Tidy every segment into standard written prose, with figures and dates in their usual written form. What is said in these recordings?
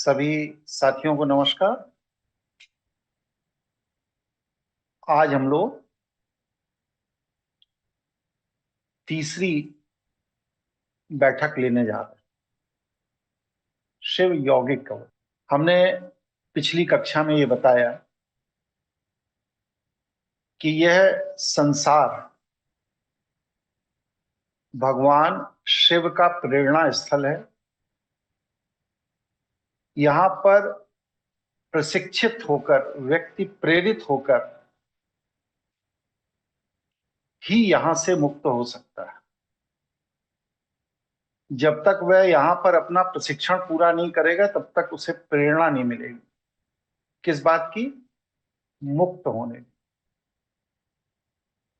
सभी साथियों को नमस्कार। आज हम लोग तीसरी बैठक लेने जा रहे हैं, शिव यौगिक कवच। हमने पिछली कक्षा में ये बताया कि यह संसार भगवान शिव का प्रेरणा स्थल है। यहाँ पर प्रशिक्षित होकर, व्यक्ति प्रेरित होकर ही यहां से मुक्त हो सकता है। जब तक वह यहाँ पर अपना प्रशिक्षण पूरा नहीं करेगा तब तक उसे प्रेरणा नहीं मिलेगी। किस बात की? मुक्त होने की।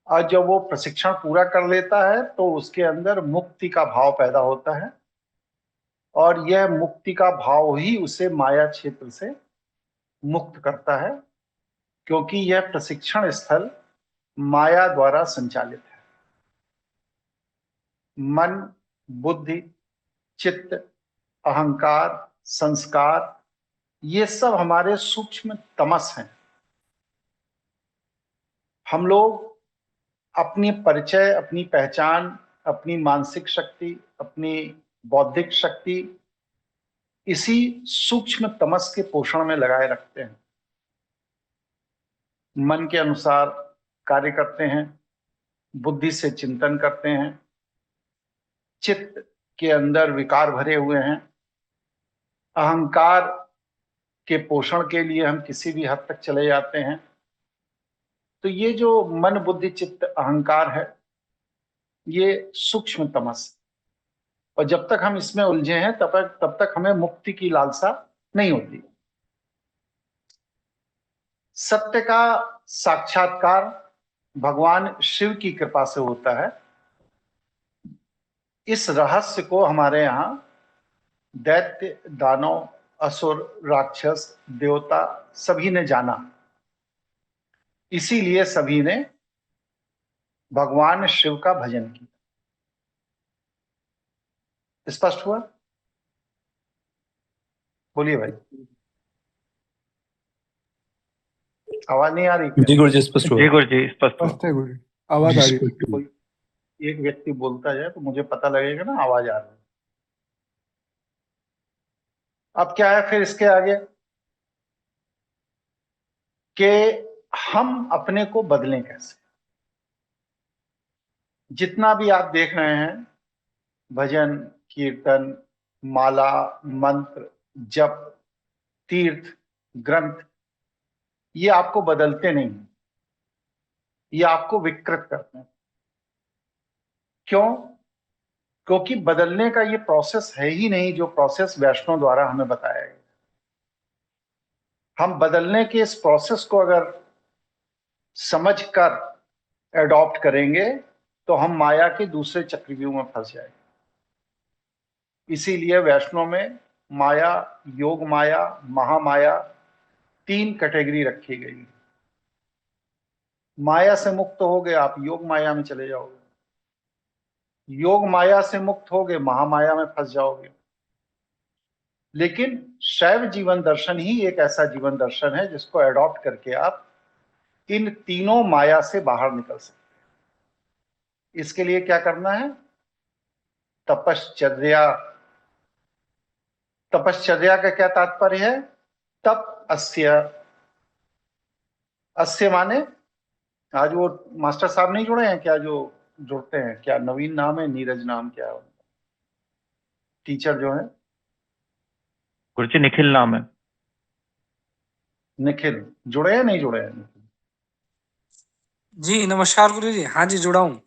और जब वो प्रशिक्षण पूरा कर लेता है तो उसके अंदर मुक्ति का भाव पैदा होता है, और यह मुक्ति का भाव ही उसे माया क्षेत्र से मुक्त करता है, क्योंकि यह प्रशिक्षण स्थल माया द्वारा संचालित है। मन, बुद्धि, चित्त, अहंकार, संस्कार, ये सब हमारे सूक्ष्म तमस हैं। हम लोग अपनी परिचय, अपनी पहचान, अपनी मानसिक शक्ति, अपनी बौद्धिक शक्ति इसी सूक्ष्म तमस के पोषण में लगाए रखते हैं। मन के अनुसार कार्य करते हैं, बुद्धि से चिंतन करते हैं, चित्त के अंदर विकार भरे हुए हैं, अहंकार के पोषण के लिए हम किसी भी हद तक चले जाते हैं। तो ये जो मन, बुद्धि, चित्त, अहंकार है, ये सूक्ष्म तमस, और जब तक हम इसमें उलझे हैं तब तक हमें मुक्ति की लालसा नहीं होती। सत्य का साक्षात्कार भगवान शिव की कृपा से होता है। इस रहस्य को हमारे यहाँ दैत्य, दानव, असुर, राक्षस, देवता सभी ने जाना। इसीलिए सभी ने भगवान शिव का भजन किया। स्पष्ट हुआ? बोलिए भाई, आवाज नहीं आ रही क्या? जी गुरु जी, स्पष्ट हुआ। जी गुरु जी, स्पष्ट हुआ। स्पष्ट है गुरु, आवाज आ रही है। कोई एक व्यक्ति बोलता जाए तो मुझे पता लगेगा ना आवाज आ रही है। अब क्या है फिर इसके आगे कि हम अपने को बदलें कैसे? जितना भी आप देख रहे हैं, भजन, कीर्तन, माला, मंत्र, जप, तीर्थ, ग्रंथ, ये आपको बदलते नहीं, ये आपको विकृत करते हैं। क्यों? क्योंकि बदलने का ये प्रोसेस है ही नहीं जो प्रोसेस वैष्णव द्वारा हमें बताया गया। हम बदलने के इस प्रोसेस को अगर समझकर एडॉप्ट करेंगे तो हम माया के दूसरे चक्रव्यूह में फंस जाएंगे। इसीलिए वैष्णव में माया, योग माया, महामाया, 3 कैटेगरी रखी गई। माया से मुक्त हो गए आप योग माया में चले जाओगे, योग माया से मुक्त हो गए महामाया में फंस जाओगे। लेकिन शैव जीवन दर्शन ही एक ऐसा जीवन दर्शन है जिसको एडॉप्ट करके आप इन तीनों माया से बाहर निकल सकते हैं। इसके लिए क्या करना है? तपश्चर्या। तपश्चर्या का क्या तात्पर्य है? तप अस्य। अस्य माने, आज वो मास्टर साहब नहीं जुड़े हैं क्या, जो जुड़ते हैं, क्या नवीन नाम है, नीरज नाम क्या है टीचर जो है? गुरु जी, निखिल नाम है। निखिल जुड़े हैं, नहीं जुड़े हैं? जी नमस्कार गुरु जी। हाँ जी, जुड़ा हूँ।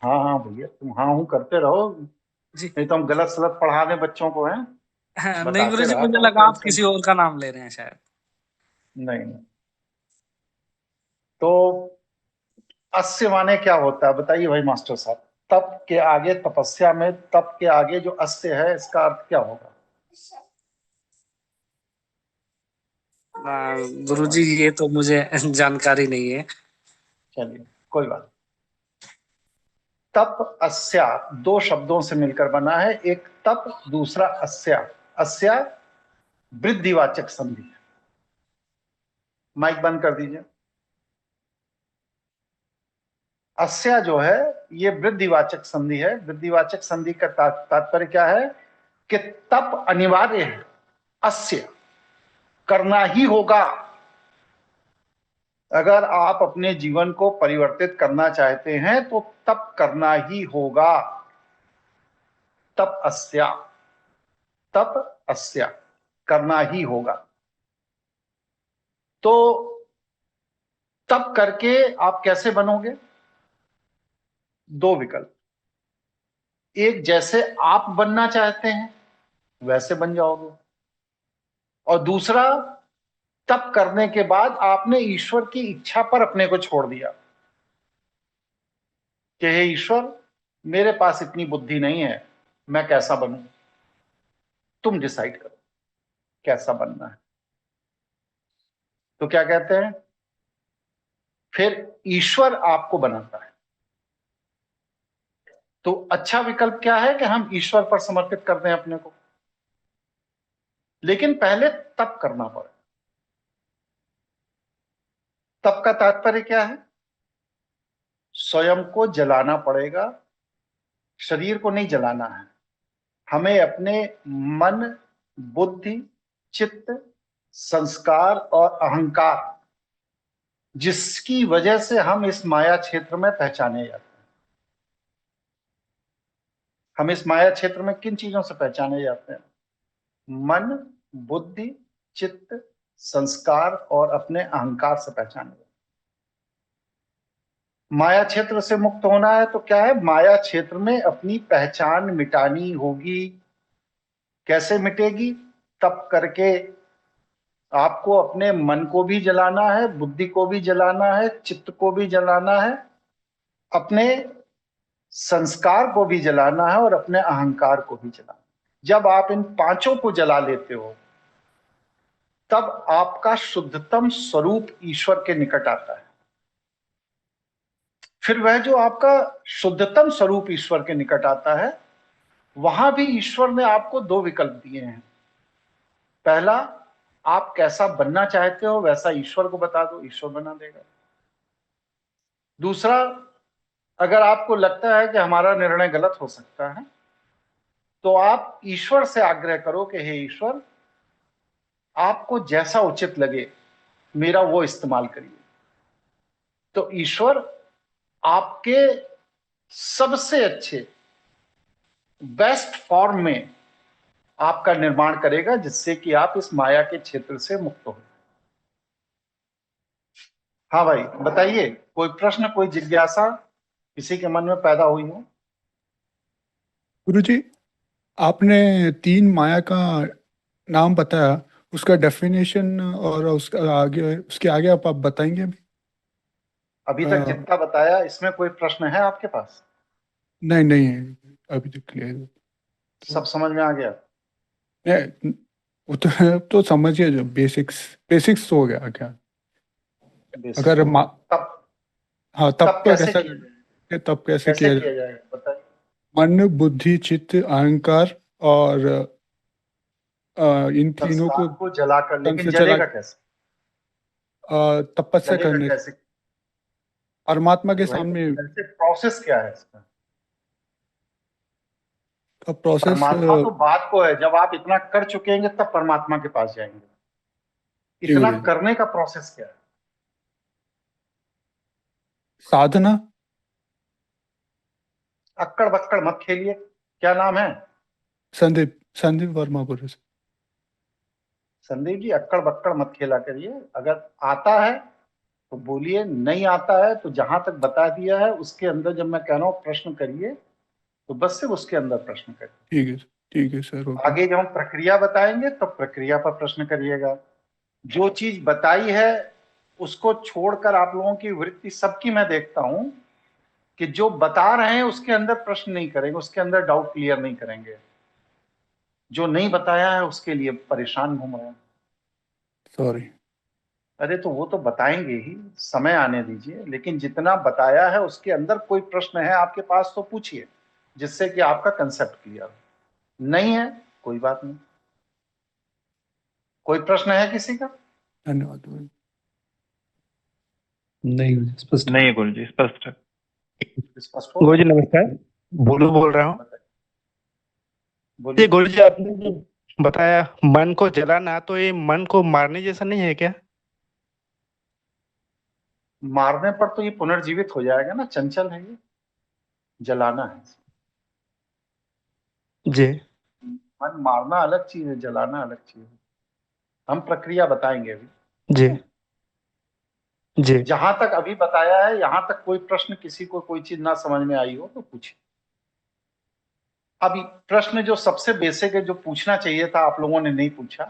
हाँ हाँ भैया, तुम हाँ हूँ करते रहो, जी। नहीं तो हम गलत सलत पढ़ा दें बच्चों को। हैं हाँ, नहीं बताते गुरु जी, रहा मुझे करो, लगा आप टेंशन किसी और का नाम ले रहे हैं शायद। नहीं नहीं। तो अस्य माने क्या होता है बताइए भाई मास्टर साहब? तप के आगे, तपस्या में तप के आगे जो अस्य है, इसका अर्थ क्या होगा? गुरु जी, ये तो मुझे जानकारी नहीं है। चलिए कोई बात। तप अस्या 2 शब्दों से मिलकर बना है, एक तप, दूसरा अस्या। अस्या वृद्धिवाचक संधि है। माइक बंद कर दीजिए। अस्या जो है ये वृद्धिवाचक संधि है। वृद्धिवाचक संधि का तात्पर्य क्या है कि तप अनिवार्य है, अस्य करना ही होगा। अगर आप अपने जीवन को परिवर्तित करना चाहते हैं तो तप करना ही होगा। तप अस्या, तप अस्या करना ही होगा। तो तप करके आप कैसे बनोगे? दो विकल्प, एक जैसे आप बनना चाहते हैं वैसे बन जाओगे, और दूसरा तप करने के बाद आपने ईश्वर की इच्छा पर अपने को छोड़ दिया कि हे ईश्वर, मेरे पास इतनी बुद्धि नहीं है, मैं कैसा बनूं? तुम डिसाइड करो कैसा बनना है। तो क्या कहते हैं, फिर ईश्वर आपको बनाता है। तो अच्छा विकल्प क्या है कि हम ईश्वर पर समर्पित कर दें अपने को, लेकिन पहले तप करना पड़े। तप का तात्पर्य क्या है? स्वयं को जलाना पड़ेगा, शरीर को नहीं जलाना है। हमें अपने मन, बुद्धि, चित्त, संस्कार और अहंकार, जिसकी वजह से हम इस माया क्षेत्र में पहचाने जाते हैं। हम इस माया क्षेत्र में किन चीजों से पहचाने जाते हैं? मन, बुद्धि, चित्त, संस्कार और अपने अहंकार से पहचाने जाते हैं। माया क्षेत्र से मुक्त होना है तो क्या है, माया क्षेत्र में अपनी पहचान मिटानी होगी। कैसे मिटेगी? तप करके। आपको अपने मन को भी जलाना है, बुद्धि को भी जलाना है, चित्त को भी जलाना है, अपने संस्कार को भी जलाना है और अपने अहंकार को भी जलाना है। जब आप इन पांचों को जला लेते हो तब आपका शुद्धतम स्वरूप ईश्वर के निकट आता है। फिर वह जो आपका शुद्धतम स्वरूप ईश्वर के निकट आता है, वहां भी ईश्वर ने आपको दो विकल्प दिए हैं। पहला, आप कैसा बनना चाहते हो वैसा ईश्वर को बता दो, ईश्वर बना देगा। दूसरा, अगर आपको लगता है कि हमारा निर्णय गलत हो सकता है तो आप ईश्वर से आग्रह करो कि हे ईश्वर, आपको जैसा उचित लगे मेरा वो इस्तेमाल करिए। तो ईश्वर आपके सबसे अच्छे बेस्ट फॉर्म में आपका निर्माण करेगा, जिससे कि आप इस माया के क्षेत्र से मुक्त हो। हाँ भाई बताइए, कोई प्रश्न, कोई जिज्ञासा किसी के मन में पैदा हुई हो? गुरुजी, आपने तीन माया का नाम बताया, उसका डेफिनेशन और उसके आगे आप बताएंगे अभी? अभी तक जितना बताया, इसमें कोई प्रश्न है आपके पास? नहीं नहीं, अभी तक क्लियर। सब समझ में आ गया? नहीं, वो तो समझिए, जो बेसिक्स बेसिक्स हो गया क्या? बेसिक अगर तब हाँ, तब तब पे कैसे कैसा, किया जाए? तब कैसे कैसे किया किया जाए? जाएगा बताइए। मन, बुद्धि, चित्त, अहंकार और इन तीनों को संस्कार को जलाकर, तन लेकिन से चला, जलेगा कैसे? तपस्या जलेगा करने से, कैसे? परमात्मा के अरे भाई, तो सामने कैसे, प्रोसेस क्या है इसका? का प्रोसेस। परमात्मा तो बात को है, जब आप इतना कर चुकेंगे तब परमात्मा के पास जाएंगे। जी इतना गुरु जी। करने का प्रोसेस क्या है? साधना। अक्कड़ बक्कड़ मत खेलिए। क्या नाम है? संदीप, संदीप वर्मा गुरु जी। संदीप जी, अक्कड़ बक्कड़ मत खेला करिए। अगर आता है तो बोलिए, नहीं आता है तो जहां तक बता दिया है उसके अंदर, जब मैं कह रहा हूं प्रश्न करिए तो बस सिर्फ उसके अंदर प्रश्न करिए। ठीक है सर, ओके। आगे जब हम प्रक्रिया बताएंगे तब प्रक्रिया पर प्रश्न करिएगा। जो चीज बताई है उसको छोड़कर आप लोगों की वृत्ति सबकी मैं देखता हूं कि जो बता रहे हैं उसके अंदर प्रश्न नहीं करेंगे, उसके अंदर डाउट क्लियर नहीं करेंगे। जो नहीं बताया है उसके लिए परेशान घूम रहे हैं। सॉरी। अरे तो वो तो बताएंगे ही, समय आने दीजिए। लेकिन जितना बताया है उसके अंदर कोई प्रश्न है आपके पास तो पूछिए, जिससे कि आपका कंसेप्ट क्लियर हो। नहीं है, कोई बात नहीं। कोई प्रश्न है किसी का? धन्यवाद गुरुजी। नहीं स्पष्ट नहीं है गुरुजी, स्पष्ट है। स्पष्ट हो गुरुजी नमस्कार, भोलू बोल रहा हूँ। बताइए, जी बोलिए। गुरुजी, आपने जो बताया मन को जलाना, तो ये मन को मारने जैसा नहीं है क्या? मारने पर तो ये पुनर्जीवित हो जाएगा ना, चंचल है ये, जलाना है। जी मन मारना अलग चीज है, जलाना अलग चीज है। हम प्रक्रिया बताएंगे अभी। जी जी जहां तक अभी बताया है, यहां तक कोई प्रश्न, किसी को कोई चीज ना समझ में आई हो तो पूछिए। अभी प्रश्न जो सबसे बेसिक है, जो पूछना चाहिए था, आप लोगों ने नहीं पूछा,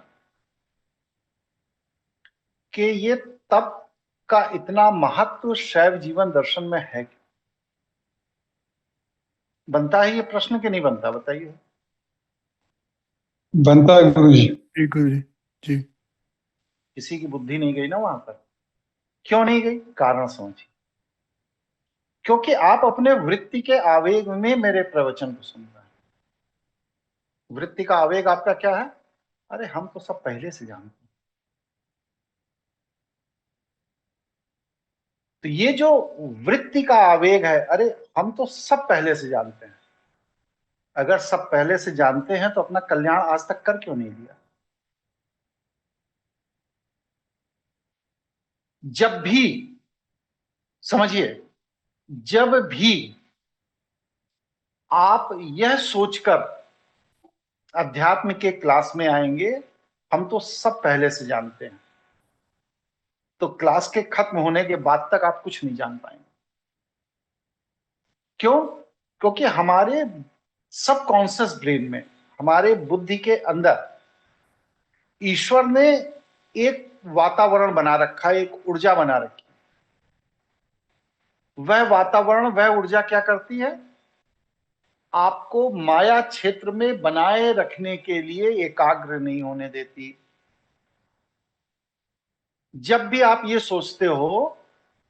कि ये तप का इतना महत्व शैव जीवन दर्शन में है। बनता है ये प्रश्न कि नहीं बनता, बताइए। बनता है गुरुजी। जी गुरुजी। जी। किसी की बुद्धि नहीं गई ना वहां पर। क्यों नहीं गई? कारण समझिए। क्योंकि आप अपने वृत्ति के आवेग में मेरे प्रवचन को सुन रहे हैं। वृत्ति का आवेग आपका क्या है? अरे हम तो सब पहले से जानते हैं। तो ये जो वृत्ति का आवेग है, अरे हम तो सब पहले से जानते हैं। अगर सब पहले से जानते हैं तो अपना कल्याण आज तक कर क्यों नहीं लिया? जब भी, समझिए, जब भी आप यह सोचकर अध्यात्म के क्लास में आएंगे हम तो सब पहले से जानते हैं, तो क्लास के खत्म होने के बाद तक आप कुछ नहीं जान पाएंगे। क्यों? क्योंकि हमारे सबकॉन्शियस ब्रेन में, हमारे बुद्धि के अंदर ईश्वर ने एक वातावरण बना रखा है, एक ऊर्जा बना रखी है। वह वातावरण, वह ऊर्जा क्या करती है? आपको माया क्षेत्र में बनाए रखने के लिए एकाग्र नहीं होने देती। जब भी आप ये सोचते हो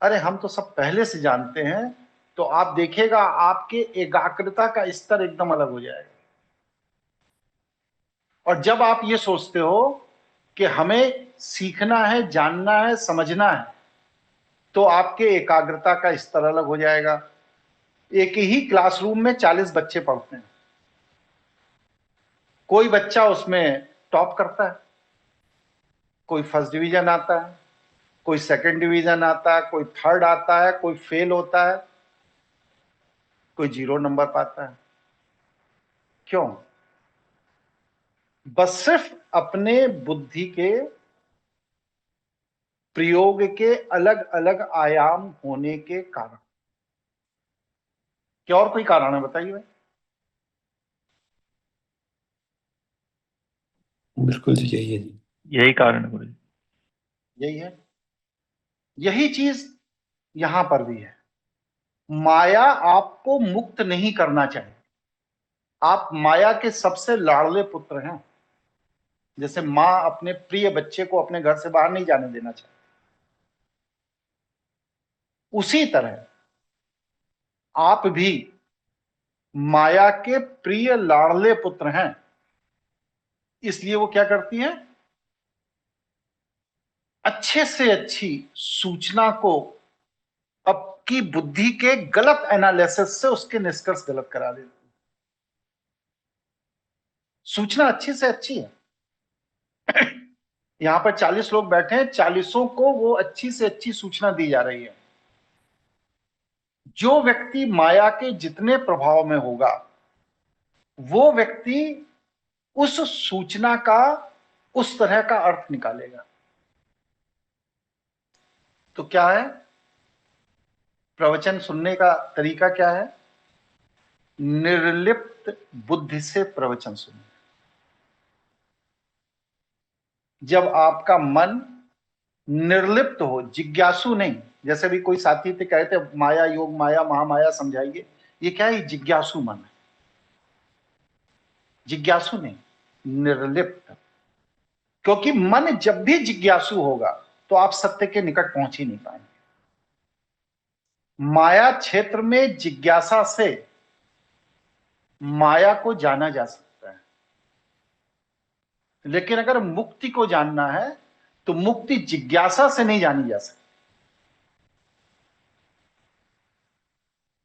अरे हम तो सब पहले से जानते हैं, तो आप देखिएगा आपके एकाग्रता का स्तर एकदम अलग हो जाएगा। और जब आप ये सोचते हो कि हमें सीखना है, जानना है, समझना है, तो आपके एकाग्रता का स्तर अलग हो जाएगा। एक ही क्लासरूम में 40 बच्चे पढ़ते हैं, कोई बच्चा उसमें टॉप करता है, कोई फर्स्ट डिवीजन आता है, कोई सेकंड डिवीजन आता है, कोई थर्ड आता है, कोई फेल होता है, कोई 0 नंबर पाता है। क्यों? बस सिर्फ अपने बुद्धि के प्रयोग के अलग अलग आयाम होने के कारण। क्या और कोई कारण है? बताइए भाई। बिल्कुल जी, यही है जी। यही कारण है गुरुजी। यही है, यही चीज यहां पर भी है। माया आपको मुक्त नहीं करना चाहिए। आप माया के सबसे लाडले पुत्र हैं। जैसे मां अपने प्रिय बच्चे को अपने घर से बाहर नहीं जाने देना चाहिए, उसी तरह आप भी माया के प्रिय लाडले पुत्र हैं। इसलिए वो क्या करती है? अच्छे से अच्छी सूचना को आपकी बुद्धि के गलत एनालिसिस से उसके निष्कर्ष गलत करा देती है। सूचना अच्छी से अच्छी है। यहां पर 40 लोग बैठे हैं, 40 को वो अच्छी से अच्छी सूचना दी जा रही है। जो व्यक्ति माया के जितने प्रभाव में होगा, वो व्यक्ति उस सूचना का उस तरह का अर्थ निकालेगा। तो क्या है प्रवचन सुनने का तरीका? क्या है? निर्लिप्त बुद्धि से प्रवचन सुनना। जब आपका मन निर्लिप्त हो, जिज्ञासु नहीं, जैसे भी कोई साथी थे कहते माया योग, माया महामाया समझाइए, ये क्या है? जिज्ञासु मन है। जिज्ञासु नहीं, निर्लिप्त। क्योंकि मन जब भी जिज्ञासु होगा तो आप सत्य के निकट पहुंच ही नहीं पाएंगे। माया क्षेत्र में जिज्ञासा से माया को जाना जा सकता है। लेकिन अगर मुक्ति को जानना है तो मुक्ति जिज्ञासा से नहीं जानी जा सकती।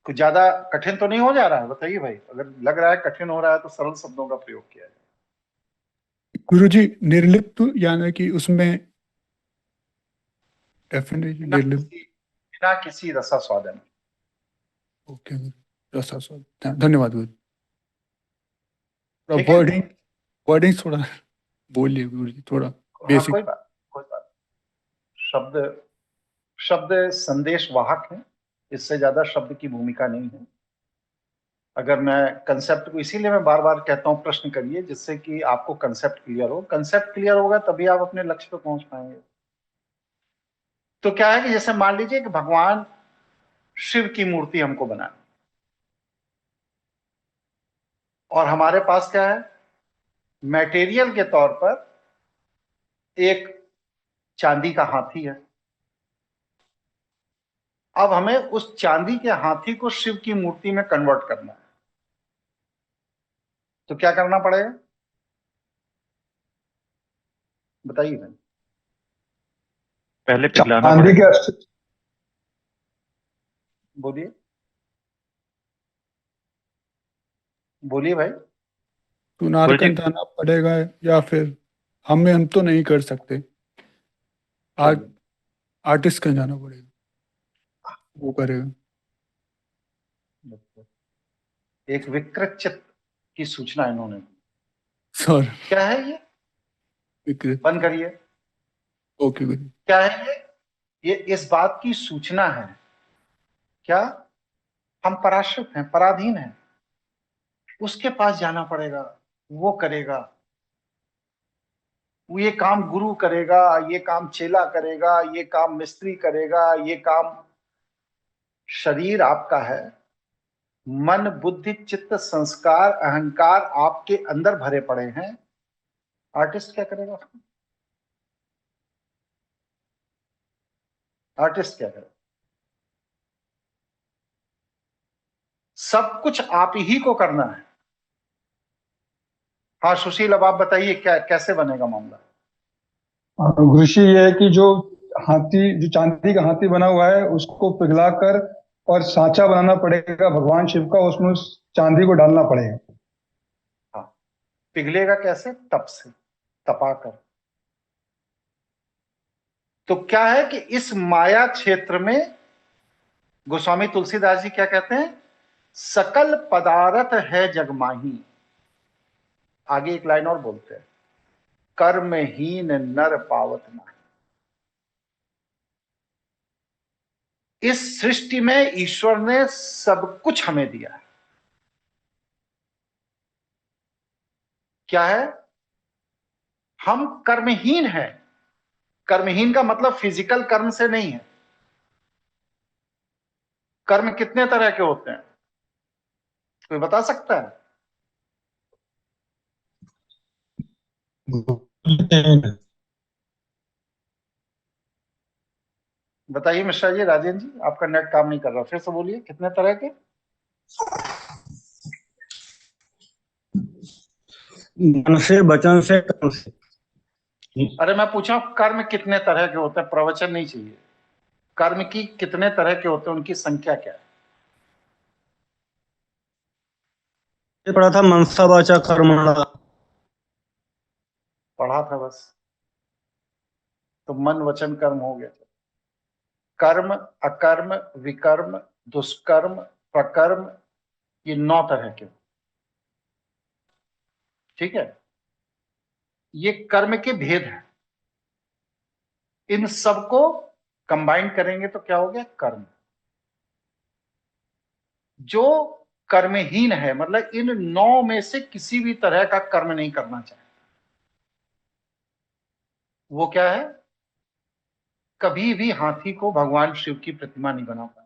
कुछ ज्यादा कठिन तो नहीं हो जा रहा है? बताइए भाई, अगर लग रहा है कठिन हो रहा है तो सरल शब्दों का प्रयोग किया जाए। गुरुजी, निर्लिप्त यानी कि उसमें डेफिनेटली निर्लिप्त। बिना किसी रसास्वादन। ओके धन्यवाद गुरु। ठीक है? वर्डिंग वर्डिंग थोड़ा बोलिए गुरुजी, थोड़ा हाँ, बेसिक। कोई बात। शब्द शब्द संदेश वाहक है, इससे ज्यादा शब्द की भूमिका नहीं है। अगर मैं कंसेप्ट को, इसीलिए मैं बार बार कहता हूं प्रश्न करिए, जिससे कि आपको कंसेप्ट क्लियर हो। कंसेप्ट क्लियर होगा तभी आप अपने लक्ष्य पे पहुंच पाएंगे। तो क्या है कि जैसे मान लीजिए कि भगवान शिव की मूर्ति हमको बनानी, और हमारे पास क्या है, मटेरियल के तौर पर एक चांदी का हाथी है। अब हमें उस चांदी के हाथी को शिव की मूर्ति में कन्वर्ट करना है, तो क्या करना पड़ेगा बताइए भाई। पहले पिघलाना चांदी पड़ेगा। के बोलिए बोलिए भाई। सुनार गुरुजी, जाना पड़ेगा या फिर हम तो नहीं कर सकते, आर्टिस्ट कहीं जाना पड़ेगा, वो करेगा। एक विकृत चित्त की सूचना इन्होंने दी। सर क्या है ये? विकृत। बंद करिए। ओके गुरु। क्या है ये इस बात की सूचना है क्या, हम पराश्रित हैं, पराधीन हैं। उसके पास जाना पड़ेगा, वो करेगा। वो ये काम गुरु करेगा, ये काम चेला करेगा, ये काम मिस्त्री करेगा, ये काम। शरीर आपका है, मन बुद्धि चित्त संस्कार अहंकार आपके अंदर भरे पड़े हैं। आर्टिस्ट क्या करेगा? आर्टिस्ट क्या करेगा? सब कुछ आप ही को करना है। हाँ सुशील, अब आप बताइए क्या कैसे बनेगा मामला। गुरुजी ये है कि जो चांदी का हाथी बना हुआ है उसको पिघलाकर और सांचा बनाना पड़ेगा भगवान शिव का, उसमें उस चांदी को डालना पड़ेगा। हाँ, पिघलेगा कैसे? तप से, तपाकर। तो क्या है कि इस माया क्षेत्र में गोस्वामी तुलसीदास जी क्या कहते हैं, सकल पदार्थ है जगमाही। आगे एक लाइन और बोलते हैं, कर्महीन नर पावत नाही। इस सृष्टि में ईश्वर ने सब कुछ हमें दिया है। क्या है? हम कर्महीन हैं। कर्महीन का मतलब फिजिकल कर्म से नहीं है। कर्म कितने तरह के होते हैं, कोई बता सकता है? बताइए मिश्रा जी, राजेंद्र जी, आपका नेट काम नहीं कर रहा, फिर से बोलिए, कितने तरह के? मन से, वचन से, कर्म से। अरे मैं पूछा कर्म कितने तरह के होते हैं, प्रवचन नहीं चाहिए। कर्म की कितने तरह के होते हैं, उनकी संख्या क्या है? ये पढ़ा था मनसा वाचा कर्मणा। पढ़ा था बस, तो मन वचन कर्म हो गया। कर्म, अकर्म, विकर्म, दुष्कर्म, प्रकर्म, ये 9 तरह के। ठीक है, ये कर्म के भेद हैं। इन सबको कंबाइन करेंगे तो क्या हो गया? कर्म। जो कर्महीन है, मतलब इन 9 में से किसी भी तरह का कर्म नहीं करना चाहिए, वो क्या है? कभी भी हाथी को भगवान शिव की प्रतिमा नहीं बना पाए,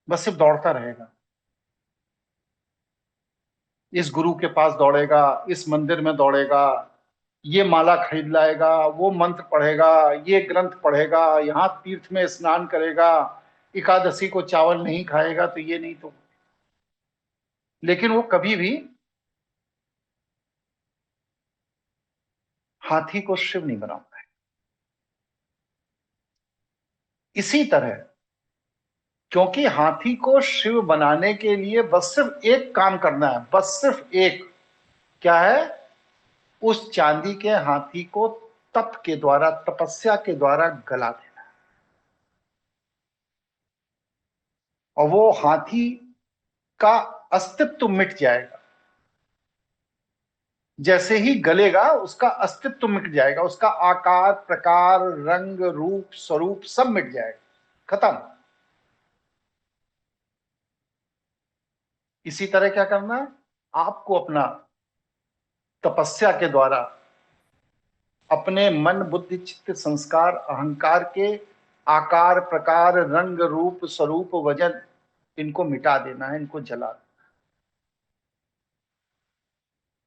बस सिर्फ दौड़ता रहेगा। इस गुरु के पास दौड़ेगा, इस मंदिर में दौड़ेगा, ये माला खरीद लाएगा, वो मंत्र पढ़ेगा, ये ग्रंथ पढ़ेगा, यहाँ तीर्थ में स्नान करेगा, एकादशी को चावल नहीं खाएगा, तो ये नहीं तो। लेकिन वो कभी भी हाथी को शिव नहीं बना पाए। इसी तरह क्योंकि हाथी को शिव बनाने के लिए बस सिर्फ एक काम करना है, बस सिर्फ एक, क्या है? उस चांदी के हाथी को तप के द्वारा, तपस्या के द्वारा गला देना है, और वो हाथी का अस्तित्व मिट जाएगा। जैसे ही गलेगा उसका अस्तित्व मिट जाएगा, उसका आकार, प्रकार, रंग, रूप, स्वरूप सब मिट जाएगा, खत्म। इसी तरह क्या करना है? आपको अपना तपस्या के द्वारा अपने मन, बुद्धि, चित्त, संस्कार, अहंकार के आकार, प्रकार, रंग, रूप, स्वरूप, वजन, इनको मिटा देना है, इनको जला देना है।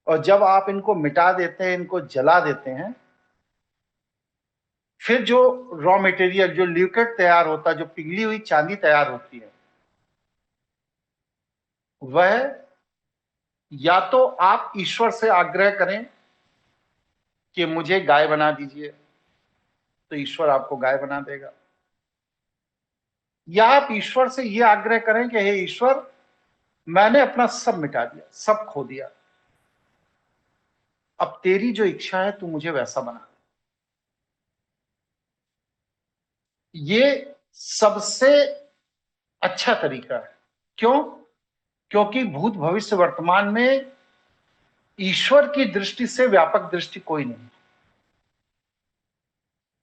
और जब आप इनको मिटा देते हैं, इनको जला देते हैं, फिर जो रॉ मटेरियल, जो ल्यूकेट तैयार होता है, जो पिघली हुई चांदी तैयार होती है, वह या तो आप ईश्वर से आग्रह करें कि मुझे गाय बना दीजिए, तो ईश्वर आपको गाय बना देगा, या आप ईश्वर से यह आग्रह करें कि हे ईश्वर, मैंने अपना सब मिटा दिया, सब खो दिया, अब तेरी जो इच्छा है तू मुझे वैसा बना दे। ये सबसे अच्छा तरीका है। क्यों? क्योंकि भूत, भविष्य, वर्तमान में ईश्वर की दृष्टि से व्यापक दृष्टि कोई नहीं।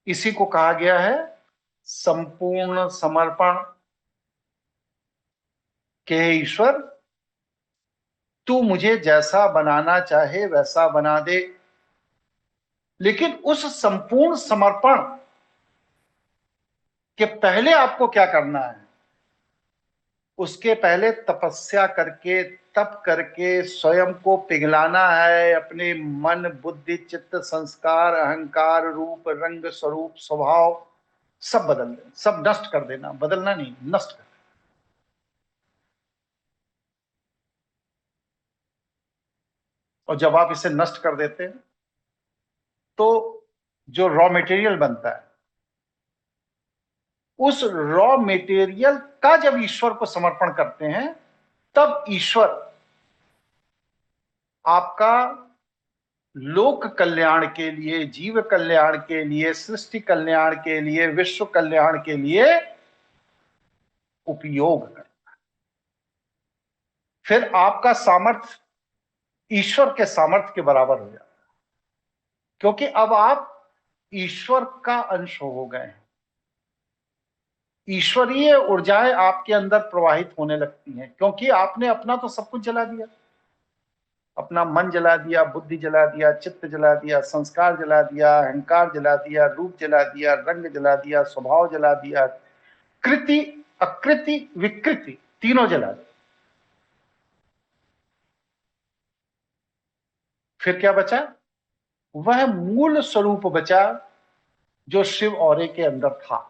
इसी को कहा गया है संपूर्ण समर्पण, कि हे ईश्वर, तू मुझे जैसा बनाना चाहे वैसा बना दे। लेकिन उस संपूर्ण समर्पण के पहले आपको क्या करना है? उसके पहले तपस्या करके, तप करके स्वयं को पिघलाना है, अपने मन, बुद्धि, चित्त, संस्कार, अहंकार, रूप, रंग, स्वरूप, स्वभाव सब बदल देना, सब नष्ट कर देना, बदलना नहीं, नष्ट कर देना। और जब आप इसे नष्ट कर देते हैं तो जो रॉ मटेरियल बनता है, उस रॉ मटेरियल का जब ईश्वर को समर्पण करते हैं, तब ईश्वर आपका लोक कल्याण के लिए, जीव कल्याण के लिए, सृष्टि कल्याण के लिए, विश्व कल्याण के लिए उपयोग करता है। फिर आपका सामर्थ्य ईश्वर के सामर्थ्य के बराबर हो जाता है, क्योंकि अब आप ईश्वर का अंश हो गए हैं। ईश्वरीय ऊर्जाएं आपके अंदर प्रवाहित होने लगती हैं, क्योंकि आपने अपना तो सब कुछ जला दिया, अपना मन जला दिया, बुद्धि जला दिया, चित्त जला दिया, संस्कार जला दिया, अहंकार जला दिया, रूप जला दिया, रंग जला दिया, स्वभाव जला दिया, कृति, अकृति, विकृति तीनों जला दिया। फिर क्या बचा? वह मूल स्वरूप बचा जो शिव औरे के अंदर था।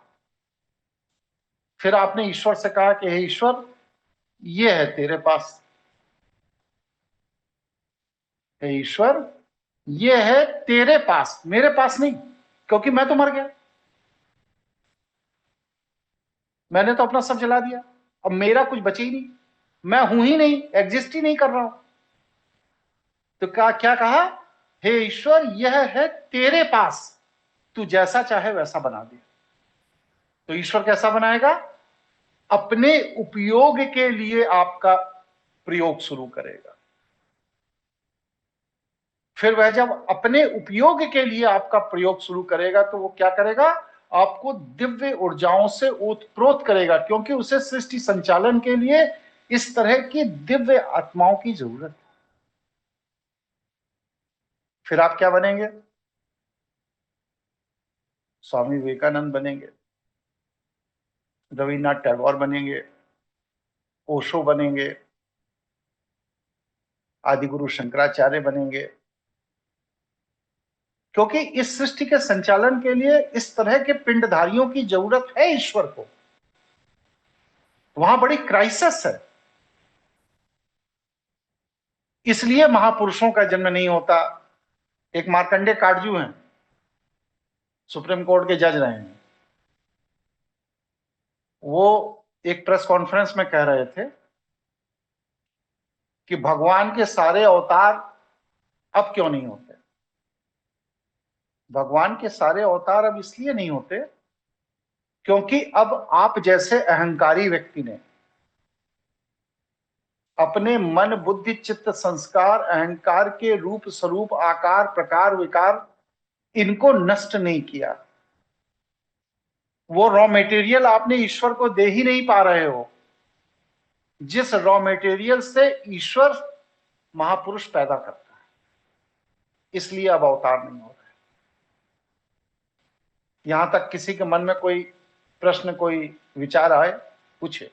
फिर आपने ईश्वर से कहा कि हे ईश्वर, ये है तेरे पास, हे ईश्वर, ये है तेरे पास, मेरे पास नहीं, क्योंकि मैं तो मर गया, मैंने तो अपना सब जला दिया, अब मेरा कुछ बचे ही नहीं, मैं हूं ही नहीं, एग्जिस्ट ही नहीं कर रहा हूं। तो क्या कहा? हे ईश्वर, यह है तेरे पास, तू जैसा चाहे वैसा बना दे। तो ईश्वर कैसा बनाएगा? अपने उपयोग के लिए आपका प्रयोग शुरू करेगा। फिर वह जब अपने उपयोग के लिए आपका प्रयोग शुरू करेगा तो वो क्या करेगा? आपको दिव्य ऊर्जाओं से ओतप्रोत करेगा, क्योंकि उसे सृष्टि संचालन के लिए इस तरह की दिव्य आत्माओं की जरूरत है। फिर आप क्या बनेंगे? स्वामी विवेकानंद बनेंगे, रविन्द्रनाथ टैगोर बनेंगे, ओशो बनेंगे, आदिगुरु शंकराचार्य बनेंगे, क्योंकि इस सृष्टि के संचालन के लिए इस तरह के पिंडधारियों की जरूरत है ईश्वर को। वहां बड़ी क्राइसिस है, इसलिए महापुरुषों का जन्म नहीं होता, एक मार्कंडे काटजू हैं, सुप्रीम कोर्ट के जज रहे हैं। वो एक प्रेस कॉन्फ्रेंस में कह रहे थे कि भगवान के सारे अवतार अब क्यों नहीं होते। भगवान के सारे अवतार अब इसलिए नहीं होते क्योंकि अब आप जैसे अहंकारी व्यक्ति ने अपने मन बुद्धि चित्त संस्कार अहंकार के रूप स्वरूप आकार प्रकार विकार इनको नष्ट नहीं किया। वो रॉ मटेरियल आपने ईश्वर को दे ही नहीं पा रहे हो जिस रॉ मटेरियल से ईश्वर महापुरुष पैदा करता है, इसलिए अब अवतार नहीं हो रहा है। यहां तक किसी के मन में कोई प्रश्न कोई विचार आए, पूछे।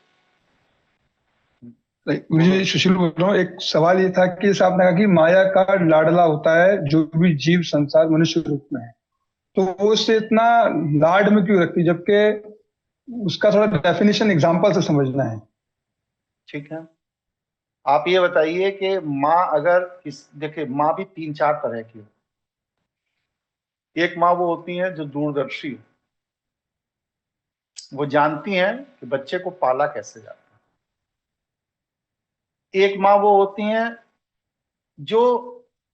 गुरुजी सुशील बोल रहा हूँ। एक सवाल ये था कि जैसे आपने कहा कि माया का लाडला होता है जो भी जीव संसार मनुष्य रूप में है, तो वो उससे इतना लाड में क्यों रखती, जबकि उसका थोड़ा डेफिनेशन एग्जांपल से समझना है। ठीक है, आप ये बताइए कि माँ अगर देखिए माँ भी 3-4 तरह की है। एक माँ वो होती है जो दूरदर्शी, वो जानती हैं कि बच्चे को पाला कैसे जाता है। एक माँ वो होती हैं जो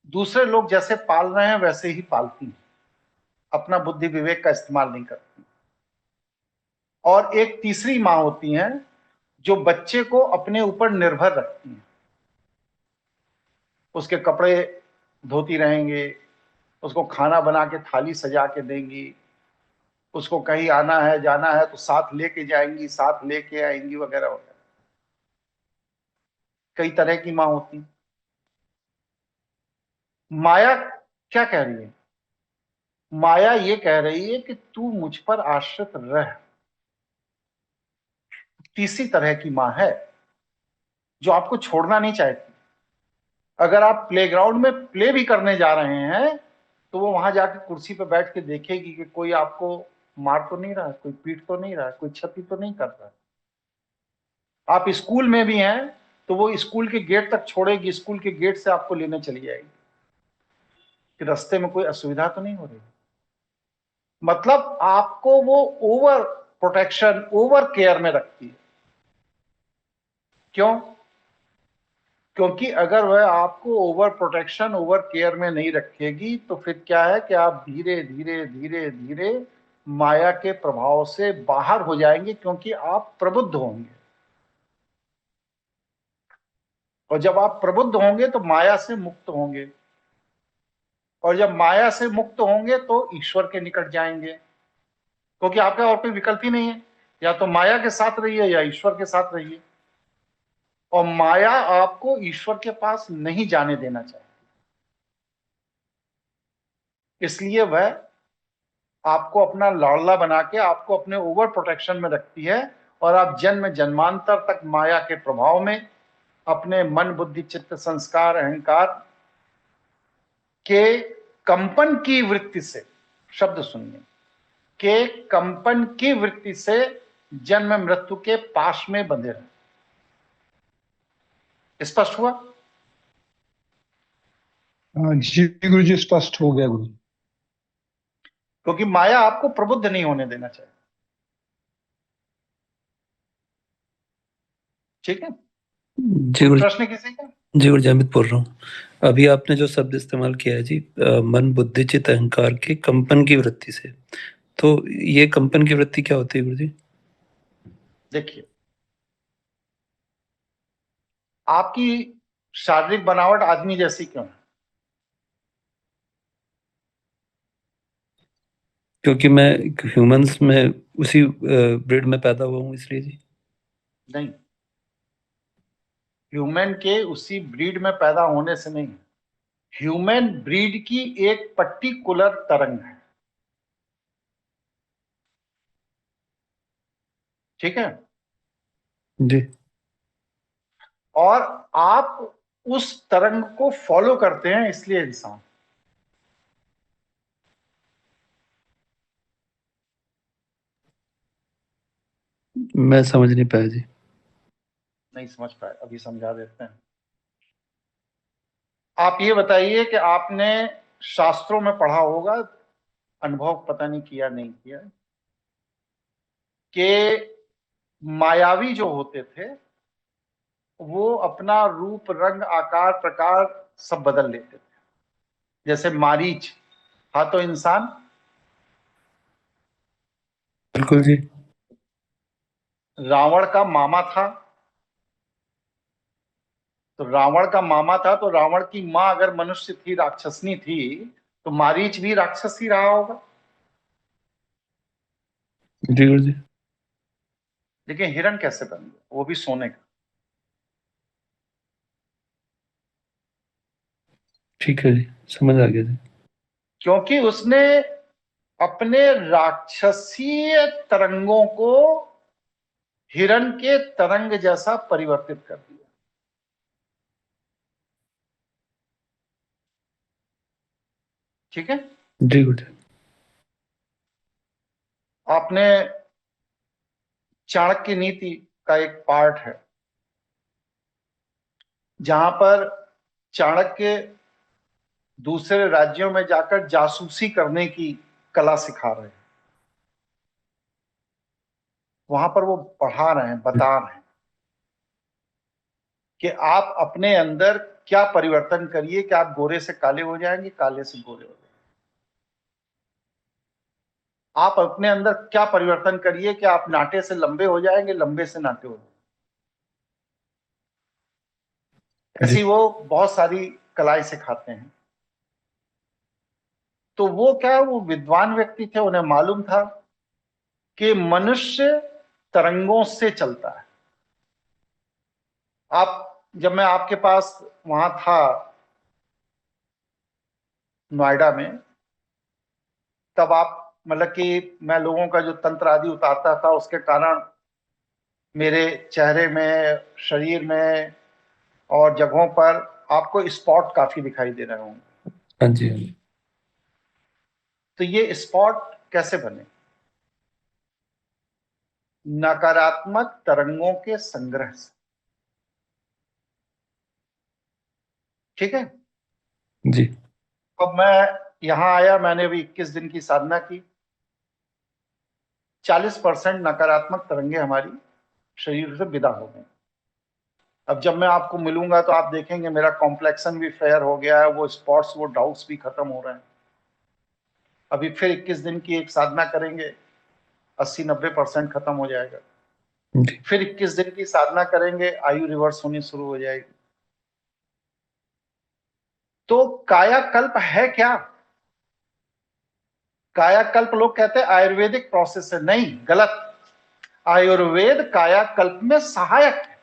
दूसरे लोग जैसे पाल रहे हैं वैसे ही पालती हैं, अपना बुद्धि विवेक का इस्तेमाल नहीं करती। और एक तीसरी माँ होती हैं जो बच्चे को अपने ऊपर निर्भर रखती हैं, उसके कपड़े धोती रहेंगे, उसको खाना बना के थाली सजा के देंगी, उसको कहीं आना है जाना है तो साथ लेके जाएंगी, साथ लेके आएंगी, वगैरह वगैरह। कई तरह की माँ होती हैं। माया क्या कह रही है? माया ये कह रही है कि तू मुझ पर आश्रित रह। तीसरी तरह की माँ है जो आपको छोड़ना नहीं चाहती। अगर आप प्लेग्राउंड में प्ले भी करने जा रहे हैं तो वो वहां जाके कुर्सी पे बैठ के देखेगी कि कोई आपको मार तो नहीं रहा है, कोई पीट तो नहीं रहा है, कोई क्षति तो नहीं कर रहा है। आप स्कूल में भी हैं तो वो स्कूल के गेट तक छोड़ेगी, स्कूल के गेट से आपको लेने चली जाएगी कि रास्ते में कोई असुविधा तो नहीं हो रही। मतलब आपको वो ओवर प्रोटेक्शन ओवर केयर में रखती है। क्यों? क्योंकि अगर वह आपको ओवर प्रोटेक्शन ओवर केयर में नहीं रखेगी तो फिर क्या है कि आप धीरे धीरे धीरे धीरे माया के प्रभाव से बाहर हो जाएंगे, क्योंकि आप प्रबुद्ध होंगे। और जब आप प्रबुद्ध होंगे तो माया से मुक्त होंगे, और जब माया से मुक्त होंगे तो ईश्वर के निकट जाएंगे, क्योंकि आपका और कोई विकल्प ही नहीं है। या तो माया के साथ रहिए या ईश्वर के साथ रहिए, और माया आपको ईश्वर के पास नहीं जाने देना चाहिए। इसलिए वह आपको अपना लाडला बना के आपको अपने ओवर प्रोटेक्शन में रखती है, और आप जन्म जन्मांतर तक माया के प्रभाव में अपने मन बुद्धि चित्त संस्कार अहंकार के कंपन की वृत्ति से, शब्द सुनिए, के कंपन की वृत्ति से जन्म मृत्यु के पाश में बंधे रहे। स्पष्ट हुआ? जी गुरु जी, स्पष्ट हो गया गुरु। क्योंकि माया आपको प्रबुद्ध नहीं होने देना चाहिए। ठीक है, जी गुरु प्रश्न किसी का? जी गुरु जी, अमित बोल रहा हूँ। अभी आपने जो शब्द इस्तेमाल किया है जी, मन बुद्धि चित्त अहंकार के कंपन की वृत्ति से, तो ये कंपन की वृत्ति क्या होती है गुरु जी? देखिए, आपकी शारीरिक बनावट आदमी जैसी क्यों है? क्योंकि मैं ह्यूमंस में उसी ब्रीड में पैदा हुआ हूँ, इसलिए जी। नहीं, ह्यूमन के उसी ब्रीड में पैदा होने से नहीं, ह्यूमन ब्रीड की एक पर्टिकुलर तरंग है। ठीक है, जी और आप उस तरंग को फॉलो करते हैं, इसलिए इंसान। मैं समझ नहीं पाया जी। नहीं समझ पाए, अभी समझा देते हैं। आप ये बताइए कि आपने शास्त्रों में पढ़ा होगा, अनुभव पता नहीं किया नहीं किया, कि मायावी जो होते थे वो अपना रूप रंग आकार प्रकार सब बदल लेते थे। जैसे मारीच था तो इंसान, बिल्कुल जी। रावण का मामा था, तो रावण का मामा था तो रावण की माँ अगर मनुष्य थी, राक्षसनी थी, तो मारीच भी राक्षस ही रहा होगा। जी गुरु जी। लेकिन हिरण कैसे बन गया, वो भी सोने का? ठीक है जी, समझ आ गया जी। क्योंकि उसने अपने राक्षसीय तरंगों को हिरण के तरंग जैसा परिवर्तित कर दिया। ठीक है, जी गुरु जी। आपने चाणक्य नीति का एक पार्ट है जहां पर चाणक्य दूसरे राज्यों में जाकर जासूसी करने की कला सिखा रहे हैं। वहां पर वो पढ़ा रहे हैं, बता रहे हैं कि आप अपने अंदर क्या परिवर्तन करिए कि आप गोरे से काले हो जाएंगे, काले से गोरे हो जाएंगे। आप अपने अंदर क्या परिवर्तन करिए कि आप नाटे से लंबे हो जाएंगे, लंबे से नाटे हो जाएंगे। ऐसी वो बहुत सारी कलाएं सिखाते हैं। तो वो क्या, वो विद्वान व्यक्ति थे, उन्हें मालूम था कि मनुष्य तरंगों से चलता है। जब मैं आपके पास वहां था नोएडा में, तब आप मतलब कि मैं लोगों का जो तंत्र आदि उतारता था, उसके कारण मेरे चेहरे में, शरीर में और जगहों पर आपको स्पॉट काफी दिखाई दे रहे होंगे। हाँ जी हाँ जी। तो ये स्पॉट कैसे बने? नकारात्मक तरंगों के संग्रह से। ठीक है, जी अब मैं यहां आया, मैंने अभी 21 दिन की साधना की। 40% नकारात्मक तरंगे हमारी शरीर से विदा हो गई। अब जब मैं आपको मिलूंगा तो आप देखेंगे मेरा कॉम्प्लेक्शन भी फेयर हो गया है, वो स्पॉट्स, वो डाउट्स भी खत्म हो रहे हैं। अभी फिर 21 दिन की एक साधना करेंगे, 80-90% खत्म हो जाएगा। जी। फिर 21 दिन की साधना करेंगे, आयु रिवर्स होनी शुरू हो जाएगी। तो कायाकल्प है क्या? कायाकल्प लोग कहते हैं आयुर्वेदिक प्रोसेस है, नहीं, गलत। आयुर्वेद कायाकल्प में सहायक है।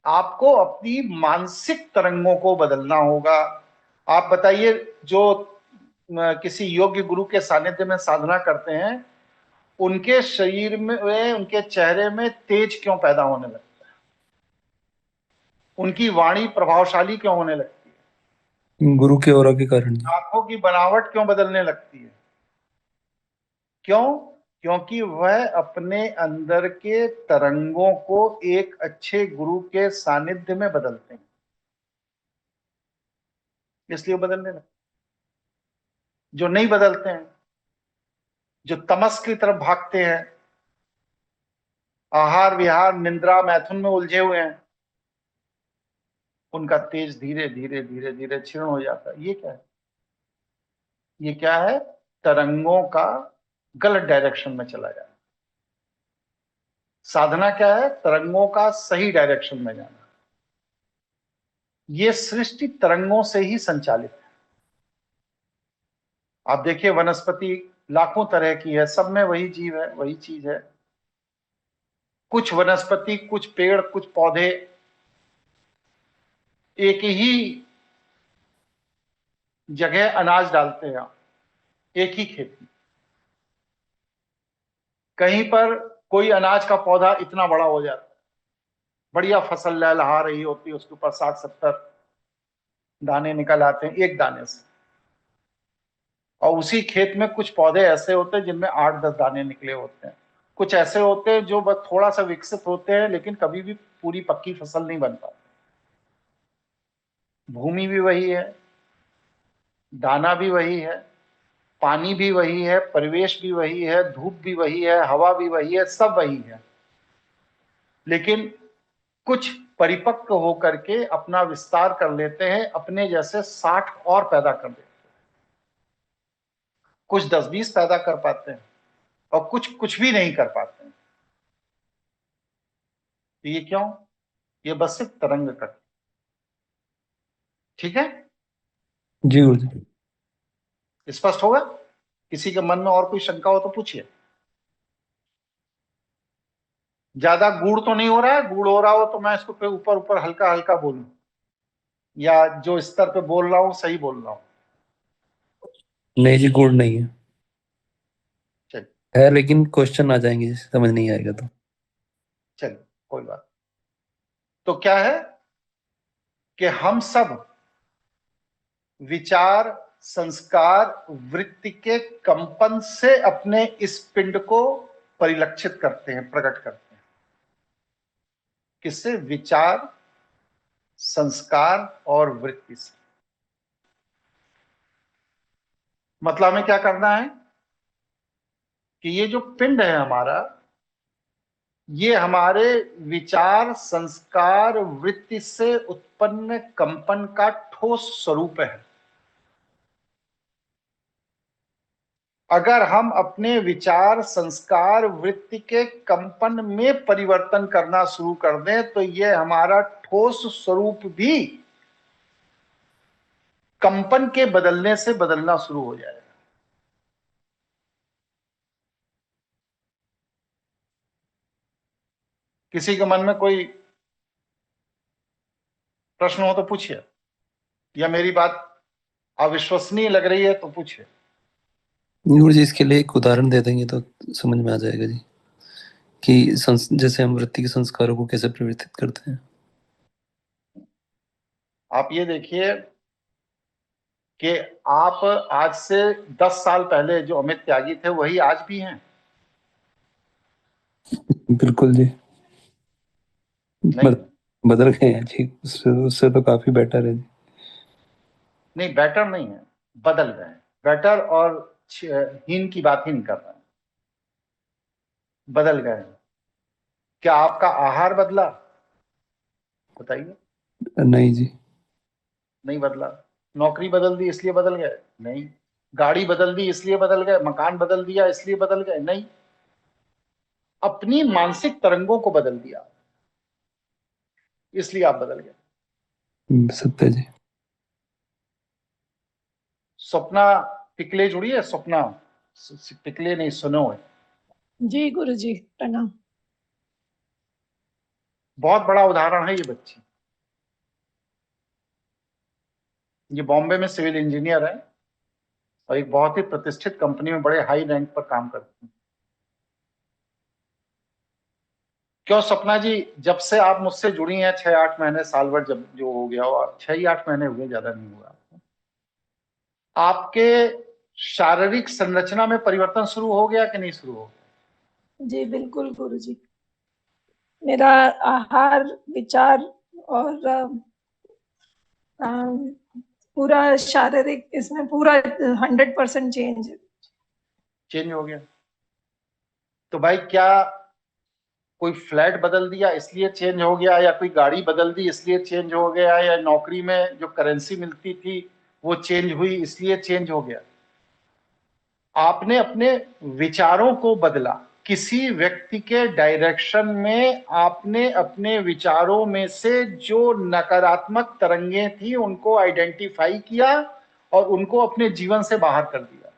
आपको अपनी मानसिक तरंगों को बदलना होगा। आप बताइए, जो किसी योग्य गुरु के सानिध्य में साधना करते हैं, उनके शरीर में, उनके चेहरे में तेज क्यों पैदा होने लगता है? उनकी वाणी प्रभावशाली क्यों होने लगती है? गुरु के ऑरा के कारण। आंखों की बनावट क्यों बदलने लगती है? क्यों? क्योंकि वह अपने अंदर के तरंगों को एक अच्छे गुरु के सानिध्य में बदलते हैं, इसलिए बदलने लगते। जो नहीं बदलते हैं, जो तमस की तरफ भागते हैं, आहार विहार निंद्रा मैथुन में उलझे हुए हैं, उनका तेज धीरे धीरे धीरे धीरे क्षीण हो जाता है। ये क्या है? ये क्या है? तरंगों का गलत डायरेक्शन में चला जाना। साधना क्या है? तरंगों का सही डायरेक्शन में जाना। ये सृष्टि तरंगों से ही संचालित है। आप देखिए, वनस्पति लाखों तरह की है, सब में वही जीव है, वही चीज है। कुछ वनस्पति, कुछ पेड़, कुछ पौधे एक ही जगह अनाज डालते हैं, एक ही खेत में। कहीं पर कोई अनाज का पौधा इतना बड़ा हो जाता है, बढ़िया फसल लहलहा रही होती है, उसके ऊपर 60-70 दाने निकल आते हैं एक दाने से। और उसी खेत में कुछ पौधे ऐसे होते हैं जिनमें 8-10 दाने निकले होते हैं। कुछ ऐसे होते हैं जो बस थोड़ा सा विकसित होते हैं, लेकिन कभी भी पूरी पक्की फसल नहीं बन पाती। भूमि भी वही है, दाना भी वही है, पानी भी वही है, परिवेश भी वही है, धूप भी वही है, हवा भी वही है, सब वही है। लेकिन कुछ परिपक्व होकर के अपना विस्तार कर लेते हैं, अपने जैसे 60 और पैदा कर देते हैं। कुछ 10-20 पैदा कर पाते हैं और कुछ भी नहीं कर पाते हैं। तो ये क्यों? ये बस सिर्फ तरंग का। ठीक है, जी गुरुजी। स्पष्ट होगा? किसी के मन में और कोई शंका हो तो पूछिए। ज्यादा गूढ़ तो नहीं हो रहा है? गूढ़ हो रहा हो तो मैं इसको पे ऊपर ऊपर हल्का हल्का बोलूं, या जो स्तर पे बोल रहा हूं सही बोल रहा हूं? नहीं जी, गुड़ नहीं है। चलिए है, लेकिन क्वेश्चन आ जाएंगे जिसे समझ नहीं आएगा तो। चलिए, कोई बात। तो क्या है कि हम सब विचार, संस्कार, वृत्ति के कंपन से अपने इस पिंड को परिलक्षित करते हैं, प्रकट करते हैं। किससे? विचार, संस्कार और वृत्ति से। मतलब हमें क्या करना है कि ये जो पिंड है हमारा, ये हमारे विचार, संस्कार, वृत्ति से उत्पन्न कंपन का ठोस स्वरूप है। अगर हम अपने विचार, संस्कार, वृत्ति के कंपन में परिवर्तन करना शुरू कर दें तो ये हमारा ठोस स्वरूप भी कंपन के बदलने से बदलना शुरू हो जाएगा। किसी के मन में कोई प्रश्न हो तो पूछिए, या मेरी बात अविश्वसनीय लग रही है तो पूछिए। गुरुजी, इसके लिए एक उदाहरण दे देंगे तो समझ में आ जाएगा जी, कि जैसे हम वृत्ति के संस्कारों को कैसे परिवर्तित करते हैं। आप ये देखिए कि आप आज से 10 साल पहले जो अमित त्यागी थे वही आज भी हैं। बिल्कुल जी। बदल गए हैं जी, उससे तो काफी बेटर है जी। नहीं, बेटर नहीं है, बदल गए हैं। बेटर और हीन की बात ही नहीं कर रहे हैं, बदल गए हैं। क्या आपका आहार बदला? बताइए। नहीं जी। नहीं बदला। नौकरी बदल दी इसलिए बदल गए? नहीं। गाड़ी बदल दी इसलिए बदल गए? मकान बदल दिया इसलिए बदल गए? नहीं। अपनी मानसिक तरंगों को बदल दिया इसलिए आप बदल गए। सत्य जी। सपना टिकले जुड़ी है? सपना टिकले नहीं, सुनो है। जी गुरुजी, प्रणाम। बहुत बड़ा उदाहरण है ये बच्ची। ये बॉम्बे में सिविल इंजीनियर है और एक बहुत ही प्रतिष्ठित कंपनी में बड़े हाई रैंक पर काम करती है। क्यों सपना जी, जब से आप मुझसे जुड़ी हैं 6-8 महीने, साल भर जब जो हो गया हो, 6-8 महीने हुए, ज्यादा नहीं हुआ, आपके शारीरिक संरचना में परिवर्तन शुरू हो गया कि नहीं शुरू हो गया? जी बिल्कुल गुरुजी। मेरा आहार, विचार और पूरा शारीरिक, इसमें पूरा 100% चेंज है। चेंज हो गया। तो भाई क्या कोई फ्लैट बदल दिया इसलिए चेंज हो गया, या कोई गाड़ी बदल दी इसलिए चेंज हो गया, या नौकरी में जो करेंसी मिलती थी वो चेंज हुई इसलिए चेंज हो गया? आपने अपने विचारों को बदला। किसी व्यक्ति के डायरेक्शन में आपने अपने विचारों में से जो नकारात्मक तरंगें थी उनको आइडेंटिफाई किया और उनको अपने जीवन से बाहर कर दिया,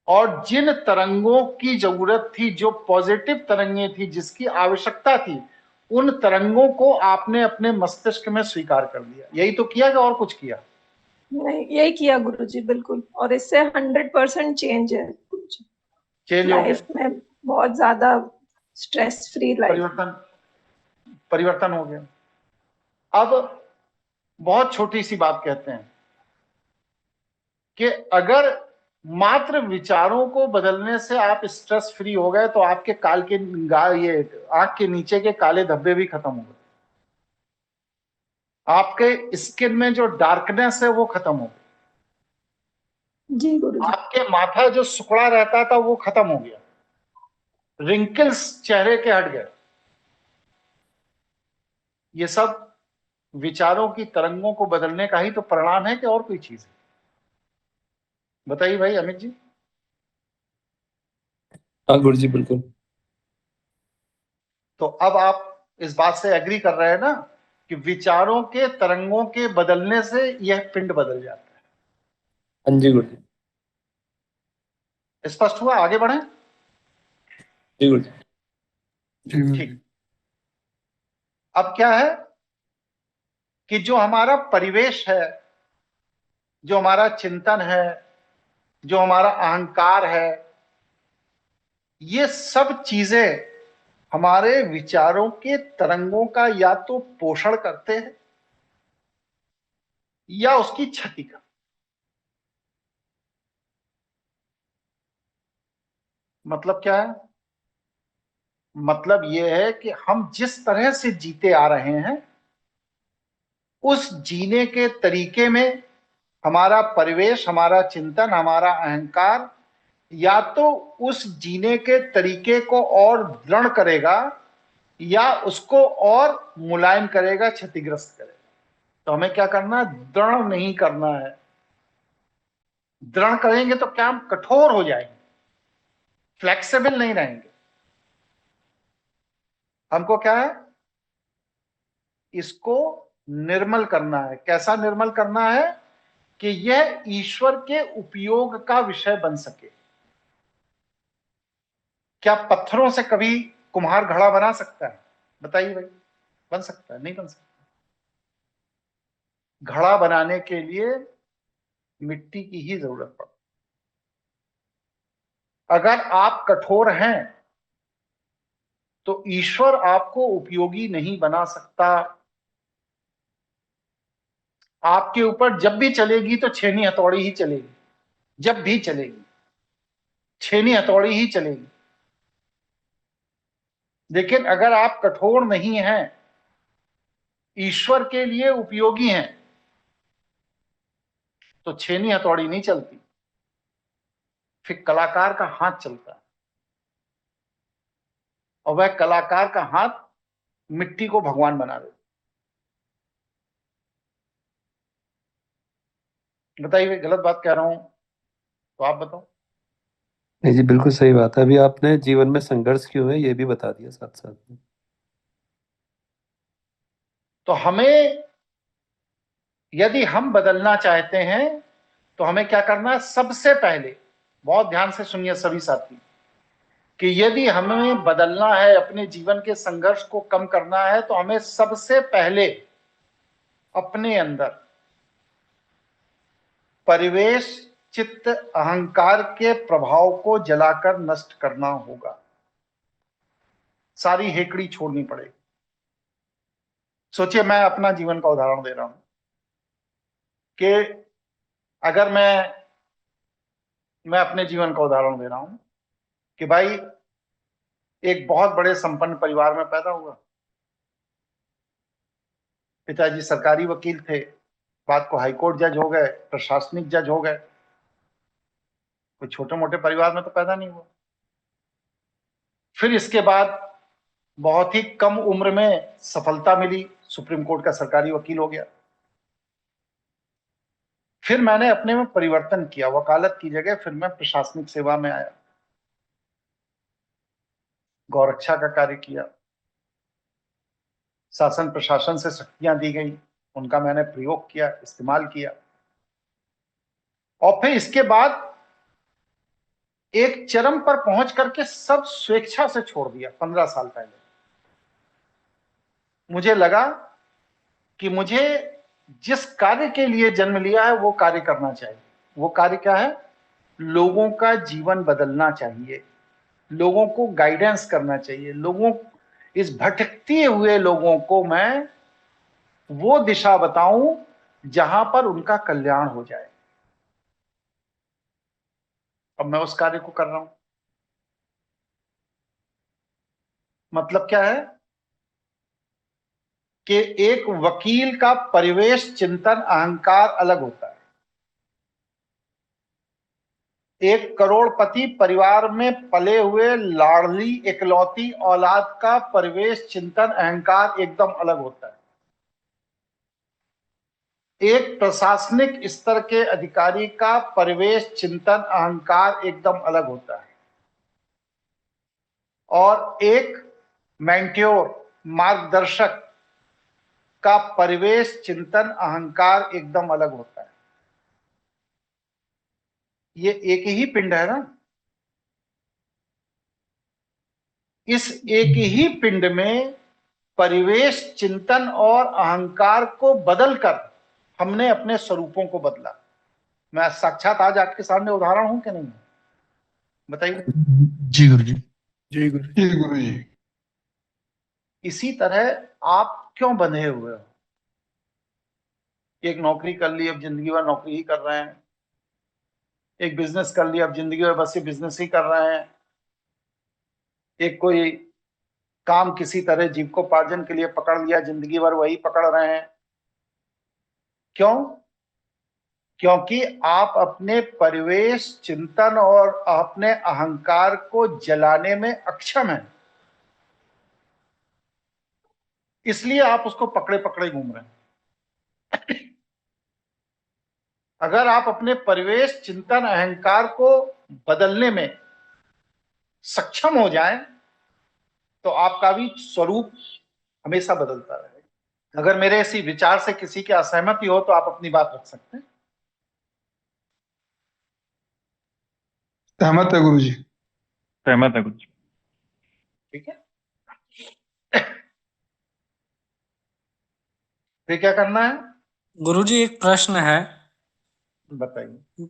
और जिन तरंगों की जरूरत थी, जो पॉजिटिव तरंगें थी, जिसकी आवश्यकता थी, उन तरंगों को आपने अपने मस्तिष्क में स्वीकार कर लिया। यही तो किया कि और कुछ किया? नहीं, यही किया गुरुजी, बिल्कुल। और इससे 100% चेंज है गुरुजी। चेंज हो गया, लाइफ में बहुत ज्यादा स्ट्रेस फ्री लाइफ, परिवर्तन हो गया। अब बहुत छोटी सी बात कहते हैं कि अगर मात्र विचारों को बदलने से आप स्ट्रेस फ्री हो गए तो आपके ये आंख के नीचे के काले धब्बे भी खत्म हो गए। आपके स्किन में जो डार्कनेस है वो खत्म हो गई, जी गुरुजी। आपके माथा जो सुकड़ा रहता था वो खत्म हो गया, रिंकल्स चेहरे के हट गए। ये सब विचारों की तरंगों को बदलने का ही तो परिणाम है कि और कोई चीज है? बताइए भाई अमित जी। हाँ गुरुजी बिल्कुल। तो अब आप इस बात से एग्री कर रहे हैं ना कि विचारों के तरंगों के बदलने से यह पिंड बदल जाता हाँ जी गुरुजी। है। स्पष्ट हुआ? आगे बढ़े। जी गुरुजी। जी गुरुजी। ठीक। अब क्या है कि जो हमारा परिवेश है, जो हमारा चिंतन है, जो हमारा अहंकार है, ये सब चीजें हमारे विचारों के तरंगों का या तो पोषण करते हैं या उसकी क्षति करते हैं। मतलब क्या है? मतलब यह है कि हम जिस तरह से जीते आ रहे हैं उस जीने के तरीके में हमारा परिवेश, हमारा चिंतन, हमारा अहंकार या तो उस जीने के तरीके को और दृढ़ करेगा या उसको और मुलायम करेगा, क्षतिग्रस्त करेगा। तो हमें क्या करना है? दृढ़ नहीं करना है। दृढ़ करेंगे तो क्या हम कठोर हो जाएंगे, फ्लेक्सिबल नहीं रहेंगे। हमको क्या है? इसको निर्मल करना है। कैसा निर्मल करना है? कि यह ईश्वर के उपयोग का विषय बन सके। क्या पत्थरों से कभी कुम्हार घड़ा बना सकता है? बताइए भाई, बन सकता है? नहीं बन सकता। घड़ा बनाने के लिए मिट्टी की ही जरूरत पड़ती। अगर आप कठोर हैं तो ईश्वर आपको उपयोगी नहीं बना सकता। आपके ऊपर जब भी चलेगी तो छेनी हथौड़ी ही चलेगी, जब भी चलेगी छेनी हथौड़ी ही चलेगी। लेकिन अगर आप कठोर नहीं हैं, ईश्वर के लिए उपयोगी हैं, तो छेनी हथौड़ी नहीं चलती, फिर कलाकार का हाथ चलता है। और वह कलाकार का हाथ मिट्टी को भगवान बना देता। बताइए, गलत बात कह रहा हूं तो आप बताओ। नहीं जी बिल्कुल सही बात है। अभी आपने जीवन में संघर्ष क्यों है ये भी बता दिया साथ साथ में। तो हमें, यदि हम बदलना चाहते हैं तो हमें क्या करना है? सबसे पहले, बहुत ध्यान से सुनिए सभी साथी, कि यदि हमें बदलना है, अपने जीवन के संघर्ष को कम करना है, तो हमें सबसे पहले अपने अंदर परिवेश, चित्त, अहंकार के प्रभाव को जलाकर नष्ट करना होगा। सारी हेकड़ी छोड़नी पड़ेगी। सोचिए, मैं अपना जीवन का उदाहरण दे रहा हूं कि अगर मैं अपने जीवन का उदाहरण दे रहा हूं कि भाई एक बहुत बड़े संपन्न परिवार में पैदा हुआ। पिताजी सरकारी वकील थे, बाद को हाईकोर्ट जज हो गए, प्रशासनिक जज हो गए। कोई छोटे मोटे परिवार में तो पैदा नहीं हुआ। फिर इसके बाद बहुत ही कम उम्र में सफलता मिली, सुप्रीम कोर्ट का सरकारी वकील हो गया। फिर मैंने अपने में परिवर्तन किया, वकालत की जगह फिर मैं प्रशासनिक सेवा में आया, गौरक्षा का कार्य किया। शासन प्रशासन से शक्तियां दी गई, उनका मैंने प्रयोग किया, इस्तेमाल किया। और फिर इसके बाद एक चरम पर पहुंच करके सब स्वेच्छा से छोड़ दिया। 15 साल पहले मुझे लगा कि मुझे जिस कार्य के लिए जन्म लिया है वो कार्य करना चाहिए। वो कार्य क्या है? लोगों का जीवन बदलना चाहिए, लोगों को गाइडेंस करना चाहिए, लोगों, इस भटकते हुए लोगों को मैं वो दिशा बताऊं जहां पर उनका कल्याण हो जाए। अब मैं उस कार्य को कर रहा हूं। मतलब क्या है? कि एक वकील का परिवेश, चिंतन, अहंकार अलग होता है। एक करोड़पति परिवार में पले हुए लाडली इकलौती औलाद का परिवेश, चिंतन, अहंकार एकदम अलग होता है। एक प्रशासनिक स्तर के अधिकारी का परिवेश, चिंतन, अहंकार एकदम अलग होता है। और एक मेंट्योर, मार्गदर्शक का परिवेश, चिंतन, अहंकार एकदम अलग होता है। ये एक ही पिंड है ना। इस एक ही पिंड में परिवेश, चिंतन और अहंकार को बदलकर हमने अपने स्वरूपों को बदला। मैं साक्षात आज आपके सामने उदाहरण हूं कि नहीं? बताइए। जी गुरु जी। जी गुरु जी। जी गुरु जी। इसी तरह आप क्यों बंधे हुए हो? एक नौकरी कर ली, अब जिंदगी भर नौकरी ही कर रहे हैं। एक बिजनेस कर लिया, अब जिंदगी भर बस ये बिजनेस ही कर रहे हैं। एक कोई काम किसी तरह जीविकोपार्जन के लिए पकड़ लिया, जिंदगी भर वही पकड़ रहे हैं। क्यों? क्योंकि आप अपने परिवेश, चिंतन और अपने अहंकार को जलाने में अक्षम हैं। इसलिए आप उसको पकड़े पकड़े घूम रहे हैं। अगर आप अपने परिवेश, चिंतन, अहंकार को बदलने में सक्षम हो जाएं, तो आपका भी स्वरूप हमेशा बदलता रहेगा। अगर मेरे इसी विचार से किसी की असहमति हो तो आप अपनी बात रख सकते हैं। सहमत है गुरु जी। सहमत है गुरुजी। ठीक है। फिर क्या करना है? गुरुजी एक प्रश्न है, बताइए।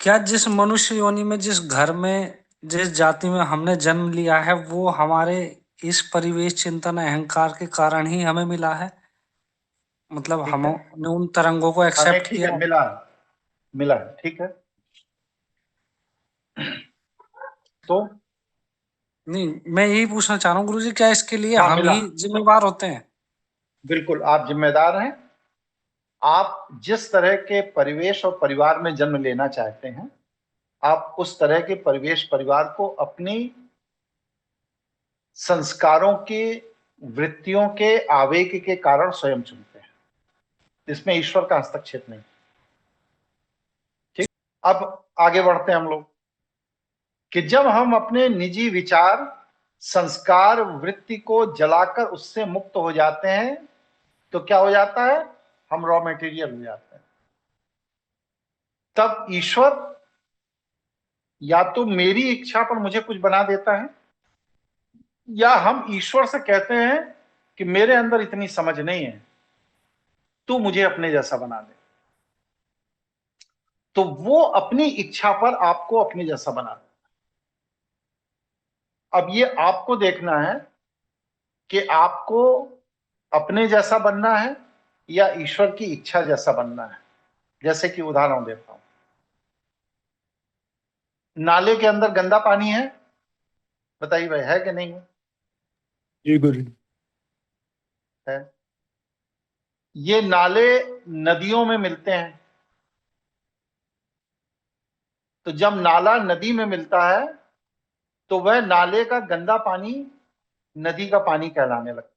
क्या जिस मनुष्य योनि में, जिस घर में, जिस जाति में हमने जन्म लिया है, वो हमारे इस परिवेश, चिंतन, अहंकार के कारण ही हमें मिला है? मतलब ठीक है। हमने उन तरंगों को हाँ नहीं, एक्सेप्ट ठीक किया? है, मिला है, मिला है, ठीक है। तो नहीं, मैं यही पूछना चाह रहा हूँ गुरुजी, क्या इसके लिए हाँ, हम मिला। ही जिम्मेवार होते हैं? बिल्कुल आप जिम्मेदार हैं। आप जिस तरह के परिवेश और परिवार में जन्म लेना चाहते हैं, आप उस तरह के परिवेश, परिवार को अपनी संस्कारों की, वृत्तियों के, आवेग के कारण स्वयं चुनते हैं। इसमें ईश्वर का हस्तक्षेप नहीं। ठीक। अब आगे बढ़ते हैं हम लोग कि जब हम अपने निजी विचार, संस्कार, वृत्ति को जलाकर उससे मुक्त हो जाते हैं, तो क्या हो जाता है? हम रॉ मटेरियल हो जाते हैं। तब ईश्वर या तो मेरी इच्छा पर मुझे कुछ बना देता है, या हम ईश्वर से कहते हैं कि मेरे अंदर इतनी समझ नहीं है, तू मुझे अपने जैसा बना दे। तो वो अपनी इच्छा पर आपको अपने जैसा बना दे। अब ये आपको देखना है कि आपको अपने जैसा बनना है या ईश्वर की इच्छा जैसा बनना है। जैसे कि उदाहरण देता हूं, नाले के अंदर गंदा पानी है, बताइए भाई, है कि नहीं है? जी गुरु जी। है। ये नाले नदियों में मिलते हैं। तो जब नाला नदी में मिलता है तो वह नाले का गंदा पानी नदी का पानी कहलाने लगता है।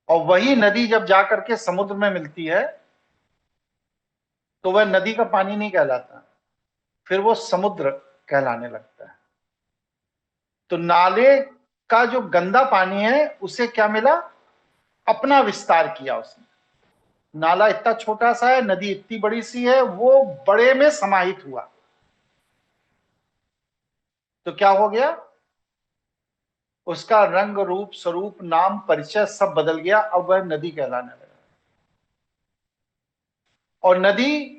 और वही नदी जब जाकर के समुद्र में मिलती है तो वह नदी का पानी नहीं कहलाता, फिर वो समुद्र कहलाने लगता है। तो नाले का जो गंदा पानी है उसे क्या मिला? अपना विस्तार किया उसने। नाला इतना छोटा सा है, नदी इतनी बड़ी सी है, वो बड़े में समाहित हुआ। तो क्या हो गया? उसका रंग, रूप, स्वरूप, नाम, परिचय सब बदल गया। अब वह नदी कहलाने लगा। और नदी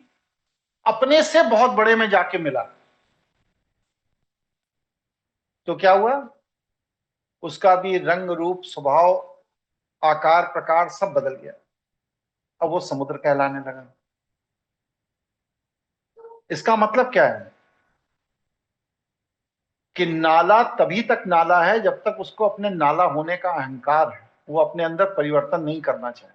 अपने से बहुत बड़े में जाके मिला तो क्या हुआ? उसका भी रंग, रूप, स्वभाव, आकार, प्रकार सब बदल गया। अब वो समुद्र कहलाने लगा। इसका मतलब क्या है? कि नाला तभी तक नाला है जब तक उसको अपने नाला होने का अहंकार है, वो अपने अंदर परिवर्तन नहीं करना चाहे।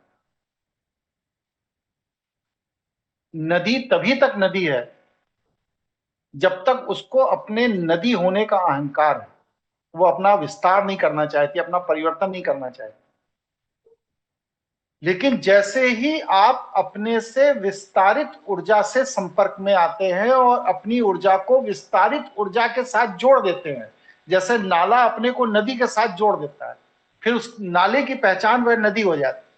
नदी तभी तक नदी है जब तक उसको अपने नदी होने का अहंकार है, वो अपना विस्तार नहीं करना चाहती, अपना परिवर्तन नहीं करना चाहती। लेकिन जैसे ही आप अपने से विस्तारित ऊर्जा से संपर्क में आते हैं और अपनी ऊर्जा को विस्तारित ऊर्जा के साथ जोड़ देते हैं, जैसे नाला अपने को नदी के साथ जोड़ देता है, फिर उस नाले की पहचान वह नदी हो जाती है।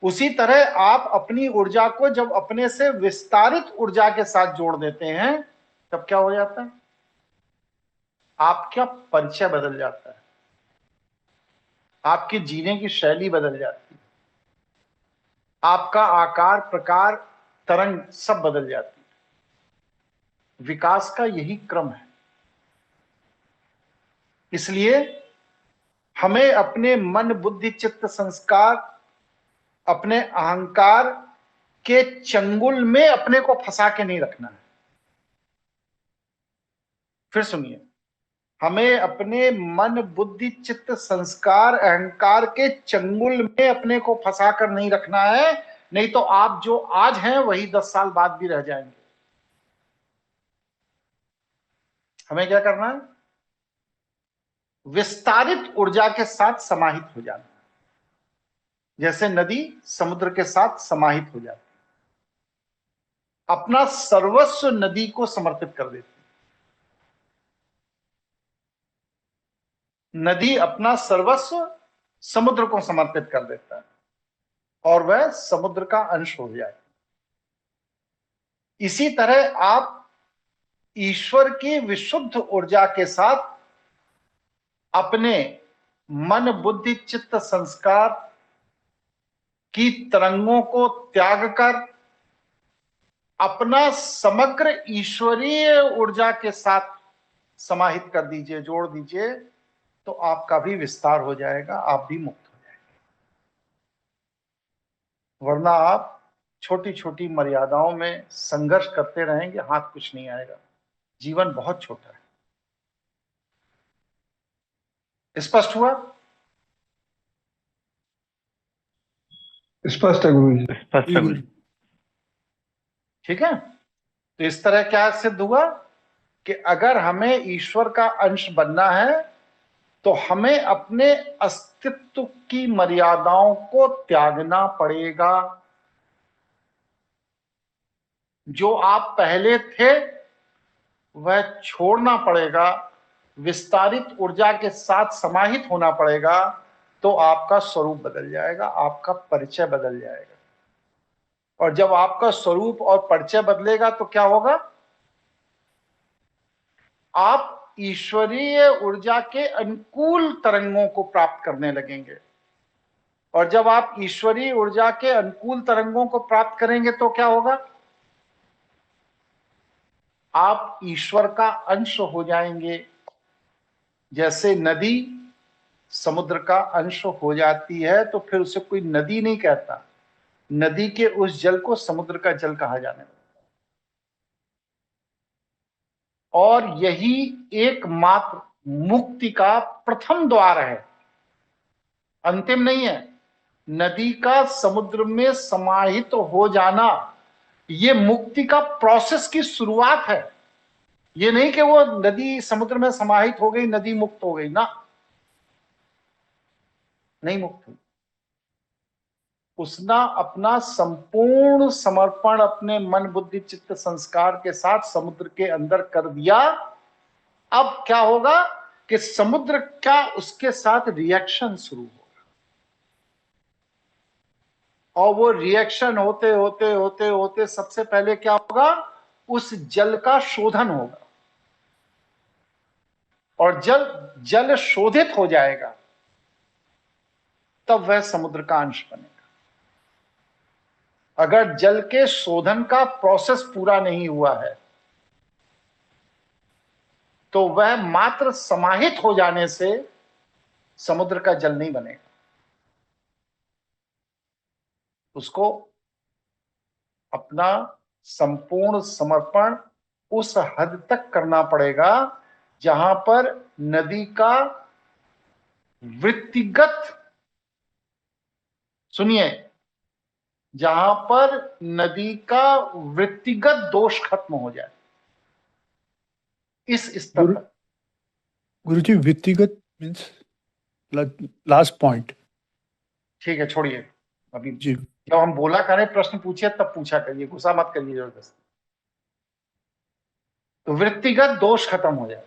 उसी तरह आप अपनी ऊर्जा को जब अपने से विस्तारित ऊर्जा के साथ जोड़ देते हैं, तब क्या हो जाता है? आपका परिचय बदल जाता है, आपके जीने की शैली बदल जाती है, आपका आकार, प्रकार, तरंग सब बदल जाती है। विकास का यही क्रम है। इसलिए हमें अपने मन, बुद्धि, चित्त, संस्कार, अपने अहंकार के चंगुल में अपने को फंसा के नहीं रखना है। फिर सुनिए, हमें अपने मन, बुद्धि, चित्त, संस्कार, अहंकार के चंगुल में अपने को फंसा कर नहीं रखना है, नहीं तो आप जो आज हैं वही 10 साल बाद भी रह जाएंगे। हमें क्या करना है? विस्तारित ऊर्जा के साथ समाहित हो जाना, जैसे नदी समुद्र के साथ समाहित हो जाती, अपना सर्वस्व नदी को समर्पित कर देती। नदी अपना सर्वस्व समुद्र को समर्पित कर देता है और वह समुद्र का अंश हो जाए। इसी तरह आप ईश्वर की विशुद्ध ऊर्जा के साथ अपने मन, बुद्धि, चित्त, संस्कार की तरंगों को त्याग कर अपना समग्र ईश्वरीय ऊर्जा के साथ समाहित कर दीजिए, जोड़ दीजिए, तो आपका भी विस्तार हो जाएगा, आप भी मुक्त हो जाएंगे। वरना आप छोटी छोटी मर्यादाओं में संघर्ष करते रहेंगे, हाथ कुछ नहीं आएगा। जीवन बहुत छोटा है। स्पष्ट हुआ? स्पष्ट है गुरु जी। स्पष्ट है गुरुजी। ठीक है। तो इस तरह क्या सिद्ध हुआ कि अगर हमें ईश्वर का अंश बनना है तो हमें अपने अस्तित्व की मर्यादाओं को त्यागना पड़ेगा। जो आप पहले थे वह छोड़ना पड़ेगा, विस्तारित ऊर्जा के साथ समाहित होना पड़ेगा, तो आपका स्वरूप बदल जाएगा, आपका परिचय बदल जाएगा। और जब आपका स्वरूप और परिचय बदलेगा तो क्या होगा? आप ईश्वरीय ऊर्जा के अनुकूल तरंगों को प्राप्त करने लगेंगे। और जब आप ईश्वरीय ऊर्जा के अनुकूल तरंगों को प्राप्त करेंगे तो क्या होगा? आप ईश्वर का अंश हो जाएंगे। जैसे नदी समुद्र का अंश हो जाती है तो फिर उसे कोई नदी नहीं कहता, नदी के उस जल को समुद्र का जल कहा जाने लगता। और यही एकमात्र मुक्ति का प्रथम द्वार है, अंतिम नहीं है। नदी का समुद्र में समाहित हो जाना ये मुक्ति का प्रोसेस की शुरुआत है। ये नहीं कि वो नदी समुद्र में समाहित हो गई, नदी मुक्त हो गई, ना, नहीं मुक्त हुई। उसने अपना संपूर्ण समर्पण अपने मन, बुद्धि, चित्त, संस्कार के साथ समुद्र के अंदर कर दिया। अब क्या होगा कि समुद्र का उसके साथ रिएक्शन शुरू होगा, और वो रिएक्शन होते होते होते होते सबसे पहले क्या होगा? उस जल का शोधन होगा, और जल शोधित हो जाएगा, तब वह समुद्र का अंश बनेगा। अगर जल के शोधन का प्रोसेस पूरा नहीं हुआ है तो वह मात्र समाहित हो जाने से समुद्र का जल नहीं बनेगा। उसको अपना संपूर्ण समर्पण उस हद तक करना पड़ेगा जहां पर नदी का वृत्तिगत, सुनिए, जहां पर नदी का वृत्तिगत दोष खत्म हो जाए, इस स्तर गुरु तक। गुरुजी व्यक्तिगत मीन्स लास्ट पॉइंट। ठीक है, छोड़िए अभी। जी जब हम बोला करें, प्रश्न पूछिए तब पूछा करिए, गुस्सा मत करिए जबरदस्ती। तो वृत्तिगत दोष खत्म हो जाए।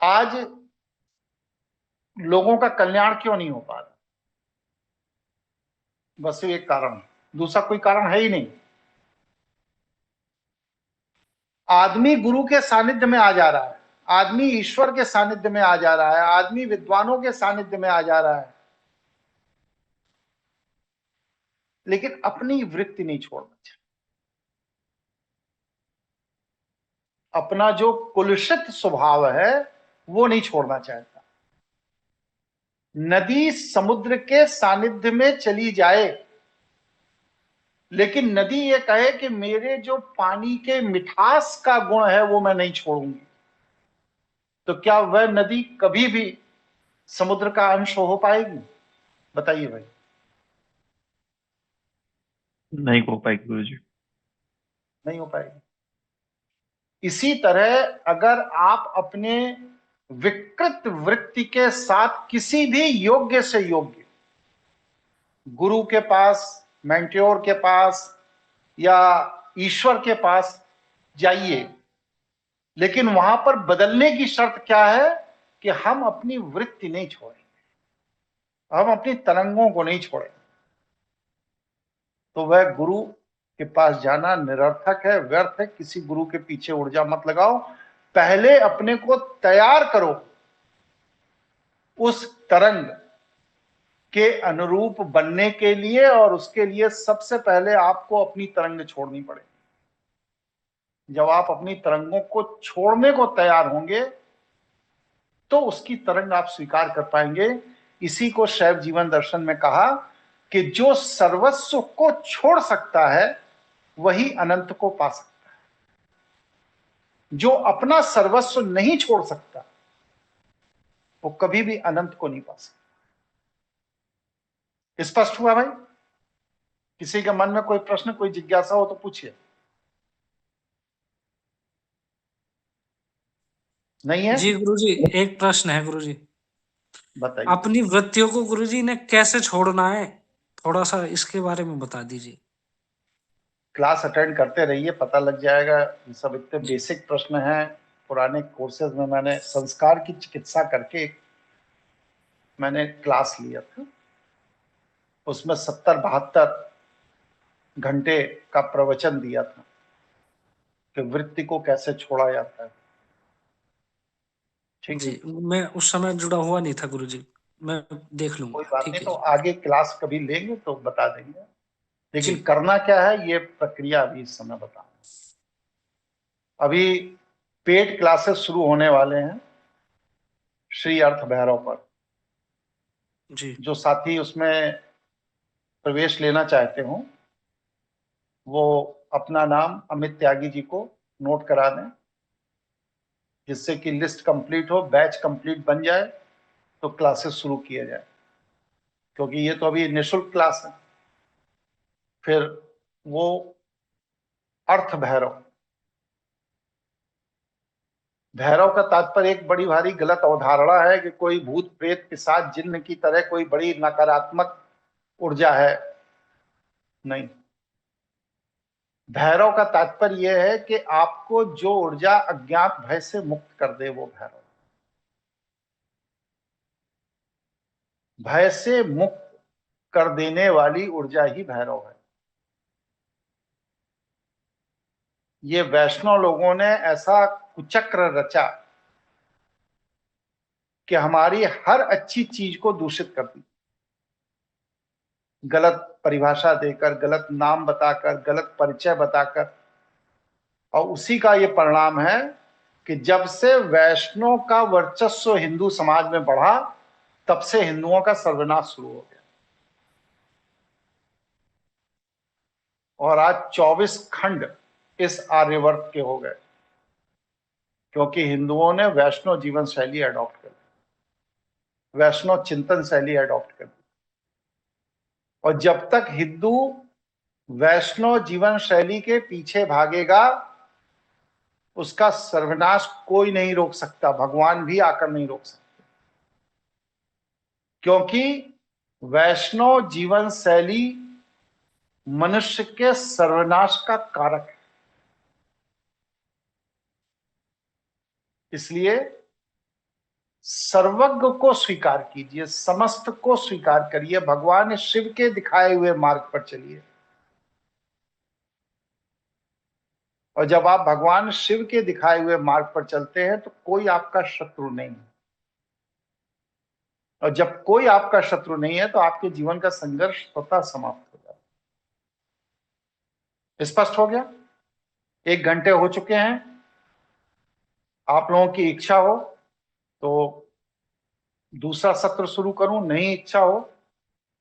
आज लोगों का कल्याण क्यों नहीं हो पा रहा? बस एक कारण है, दूसरा कोई कारण है ही नहीं। आदमी गुरु के सानिध्य में आ जा रहा है, आदमी ईश्वर के सानिध्य में आ जा रहा है, आदमी विद्वानों के सानिध्य में आ जा रहा है, लेकिन अपनी वृत्ति नहीं छोड़ना चाहिए। अपना जो कुलुषित स्वभाव है वो नहीं छोड़ना चाहता। नदी समुद्र के सानिध्य में चली जाए, लेकिन नदी ये कहे कि मेरे जो पानी के मिठास का गुण है वो मैं नहीं छोड़ूंगी, तो क्या वह नदी कभी भी समुद्र का अंश हो पाएगी? बताइए भाई। नहीं हो पाएगी गुरुजी। नहीं हो पाएगी। इसी तरह अगर आप अपने विकृत वृत्ति के साथ किसी भी योग्य से योग्य गुरु के पास, मेंटोर के पास या ईश्वर के पास जाइए, लेकिन वहां पर बदलने की शर्त क्या है कि हम अपनी वृत्ति नहीं छोड़ेंगे, हम अपनी तरंगों को नहीं छोड़ेंगे, तो वह गुरु के पास जाना निरर्थक है, व्यर्थ है। किसी गुरु के पीछे ऊर्जा मत लगाओ, पहले अपने को तैयार करो उस तरंग के अनुरूप बनने के लिए, और उसके लिए सबसे पहले आपको अपनी तरंग छोड़नी पड़ेगी। जब आप अपनी तरंगों को छोड़ने को तैयार होंगे तो उसकी तरंग आप स्वीकार कर पाएंगे। इसी को शैव जीवन दर्शन में कहा कि जो सर्वस्व को छोड़ सकता है वही अनंत को पा सकता है, जो अपना सर्वस्व नहीं छोड़ सकता वो कभी भी अनंत को नहीं पा सकता। स्पष्ट हुआ भाई? किसी के मन में कोई प्रश्न, कोई जिज्ञासा हो तो पूछिए। नहीं है? जी गुरुजी, एक प्रश्न है गुरुजी। बताइए। अपनी वृत्तियों को गुरुजी ने कैसे छोड़ना है, थोड़ा सा इसके बारे में बता दीजिए। क्लास अटेंड करते रहिए, पता लग जाएगा। ये सब इतने जी। बेसिक प्रश्न हैं। पुराने कोर्सेज में मैंने संस्कार की चिकित्सा करके मैंने क्लास लिया था, उसमें 70-72 घंटे का प्रवचन दिया था कि वृत्ति को कैसे छोड़ा जाता है। ठीक है, जी, मैं उस समय जुड़ा हुआ नहीं था गुरुजी, मैं देख कोई लूंगा। बात ठीक नहीं, है तो जी। आगे क्लास कभी लेंगे तो बता देंगे, जी लेकिन करना क्या है ये प्रक्रिया अभी इस समय बता। अभी पेड क्लासेस शुरू होने वाले हैं श्री अर्थ भैरव पर। जी जो साथी उसमें प्रवेश लेना चाहते हो वो अपना नाम अमित त्यागी जी को नोट करा दें, जिससे कि लिस्ट कंप्लीट हो, बैच कंप्लीट बन जाए तो क्लासेस शुरू किए जाए, क्योंकि ये तो अभी निःशुल्क क्लास है। फिर वो अर्थ भैरव, भैरव का तात्पर्य एक बड़ी भारी गलत अवधारणा है कि कोई भूत प्रेत पिशाच जिन्न की तरह कोई बड़ी नकारात्मक ऊर्जा है। नहीं, भैरव का तात्पर्य यह है कि आपको जो ऊर्जा अज्ञात भय से मुक्त कर दे वो भैरव। भय से मुक्त कर देने वाली ऊर्जा ही भैरव है। ये वैष्णव लोगों ने ऐसा कुचक्र रचा कि हमारी हर अच्छी चीज को दूषित कर दी, गलत परिभाषा देकर, गलत नाम बताकर, गलत परिचय बताकर। और उसी का ये परिणाम है कि जब से वैष्णव का वर्चस्व हिंदू समाज में बढ़ा तब से हिंदुओं का सर्वनाश शुरू हो गया। और आज 24 खंड इस आर्यवर्त के हो गए। क्योंकि हिंदुओं ने वैष्णव जीवन शैली अडॉप्ट कर ली, वैष्णव चिंतन शैली अडॉप्ट कर ली। और जब तक हिंदू वैष्णव जीवन शैली के पीछे भागेगा, उसका सर्वनाश कोई नहीं रोक सकता, भगवान भी आकर नहीं रोक सकते। क्योंकि वैष्णव जीवन शैली मनुष्य के सर्वनाश का कारक है। इसलिए सर्वज्ञ को स्वीकार कीजिए, समस्त को स्वीकार करिए, भगवान शिव के दिखाए हुए मार्ग पर चलिए। और जब आप भगवान शिव के दिखाए हुए मार्ग पर चलते हैं तो कोई आपका शत्रु नहीं है। और जब कोई आपका शत्रु नहीं है तो आपके जीवन का संघर्ष स्वतः समाप्त हो जाता है। स्पष्ट हो गया? 1 घंटे हो चुके हैं। आप लोगों की इच्छा हो तो दूसरा सत्र शुरू करूं, नहीं इच्छा हो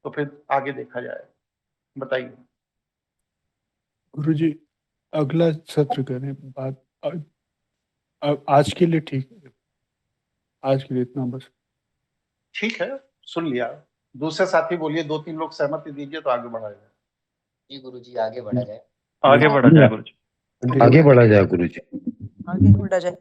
तो फिर आगे देखा जाएगा। बताइए गुरुजी, अगला सत्र करें बात। आज के लिए ठीक है, आज के लिए इतना बस। ठीक है, सुन लिया। दूसरे साथी बोलिए, 2-3 लोग सहमति दीजिए तो आगे बढ़ा जाए। जी गुरुजी, आगे बढ़ा जाए। आगे बढ़ा जाए गुरुजी। आगे बढ़ा जाए गुरुजी। आगे बढ़ा जाए।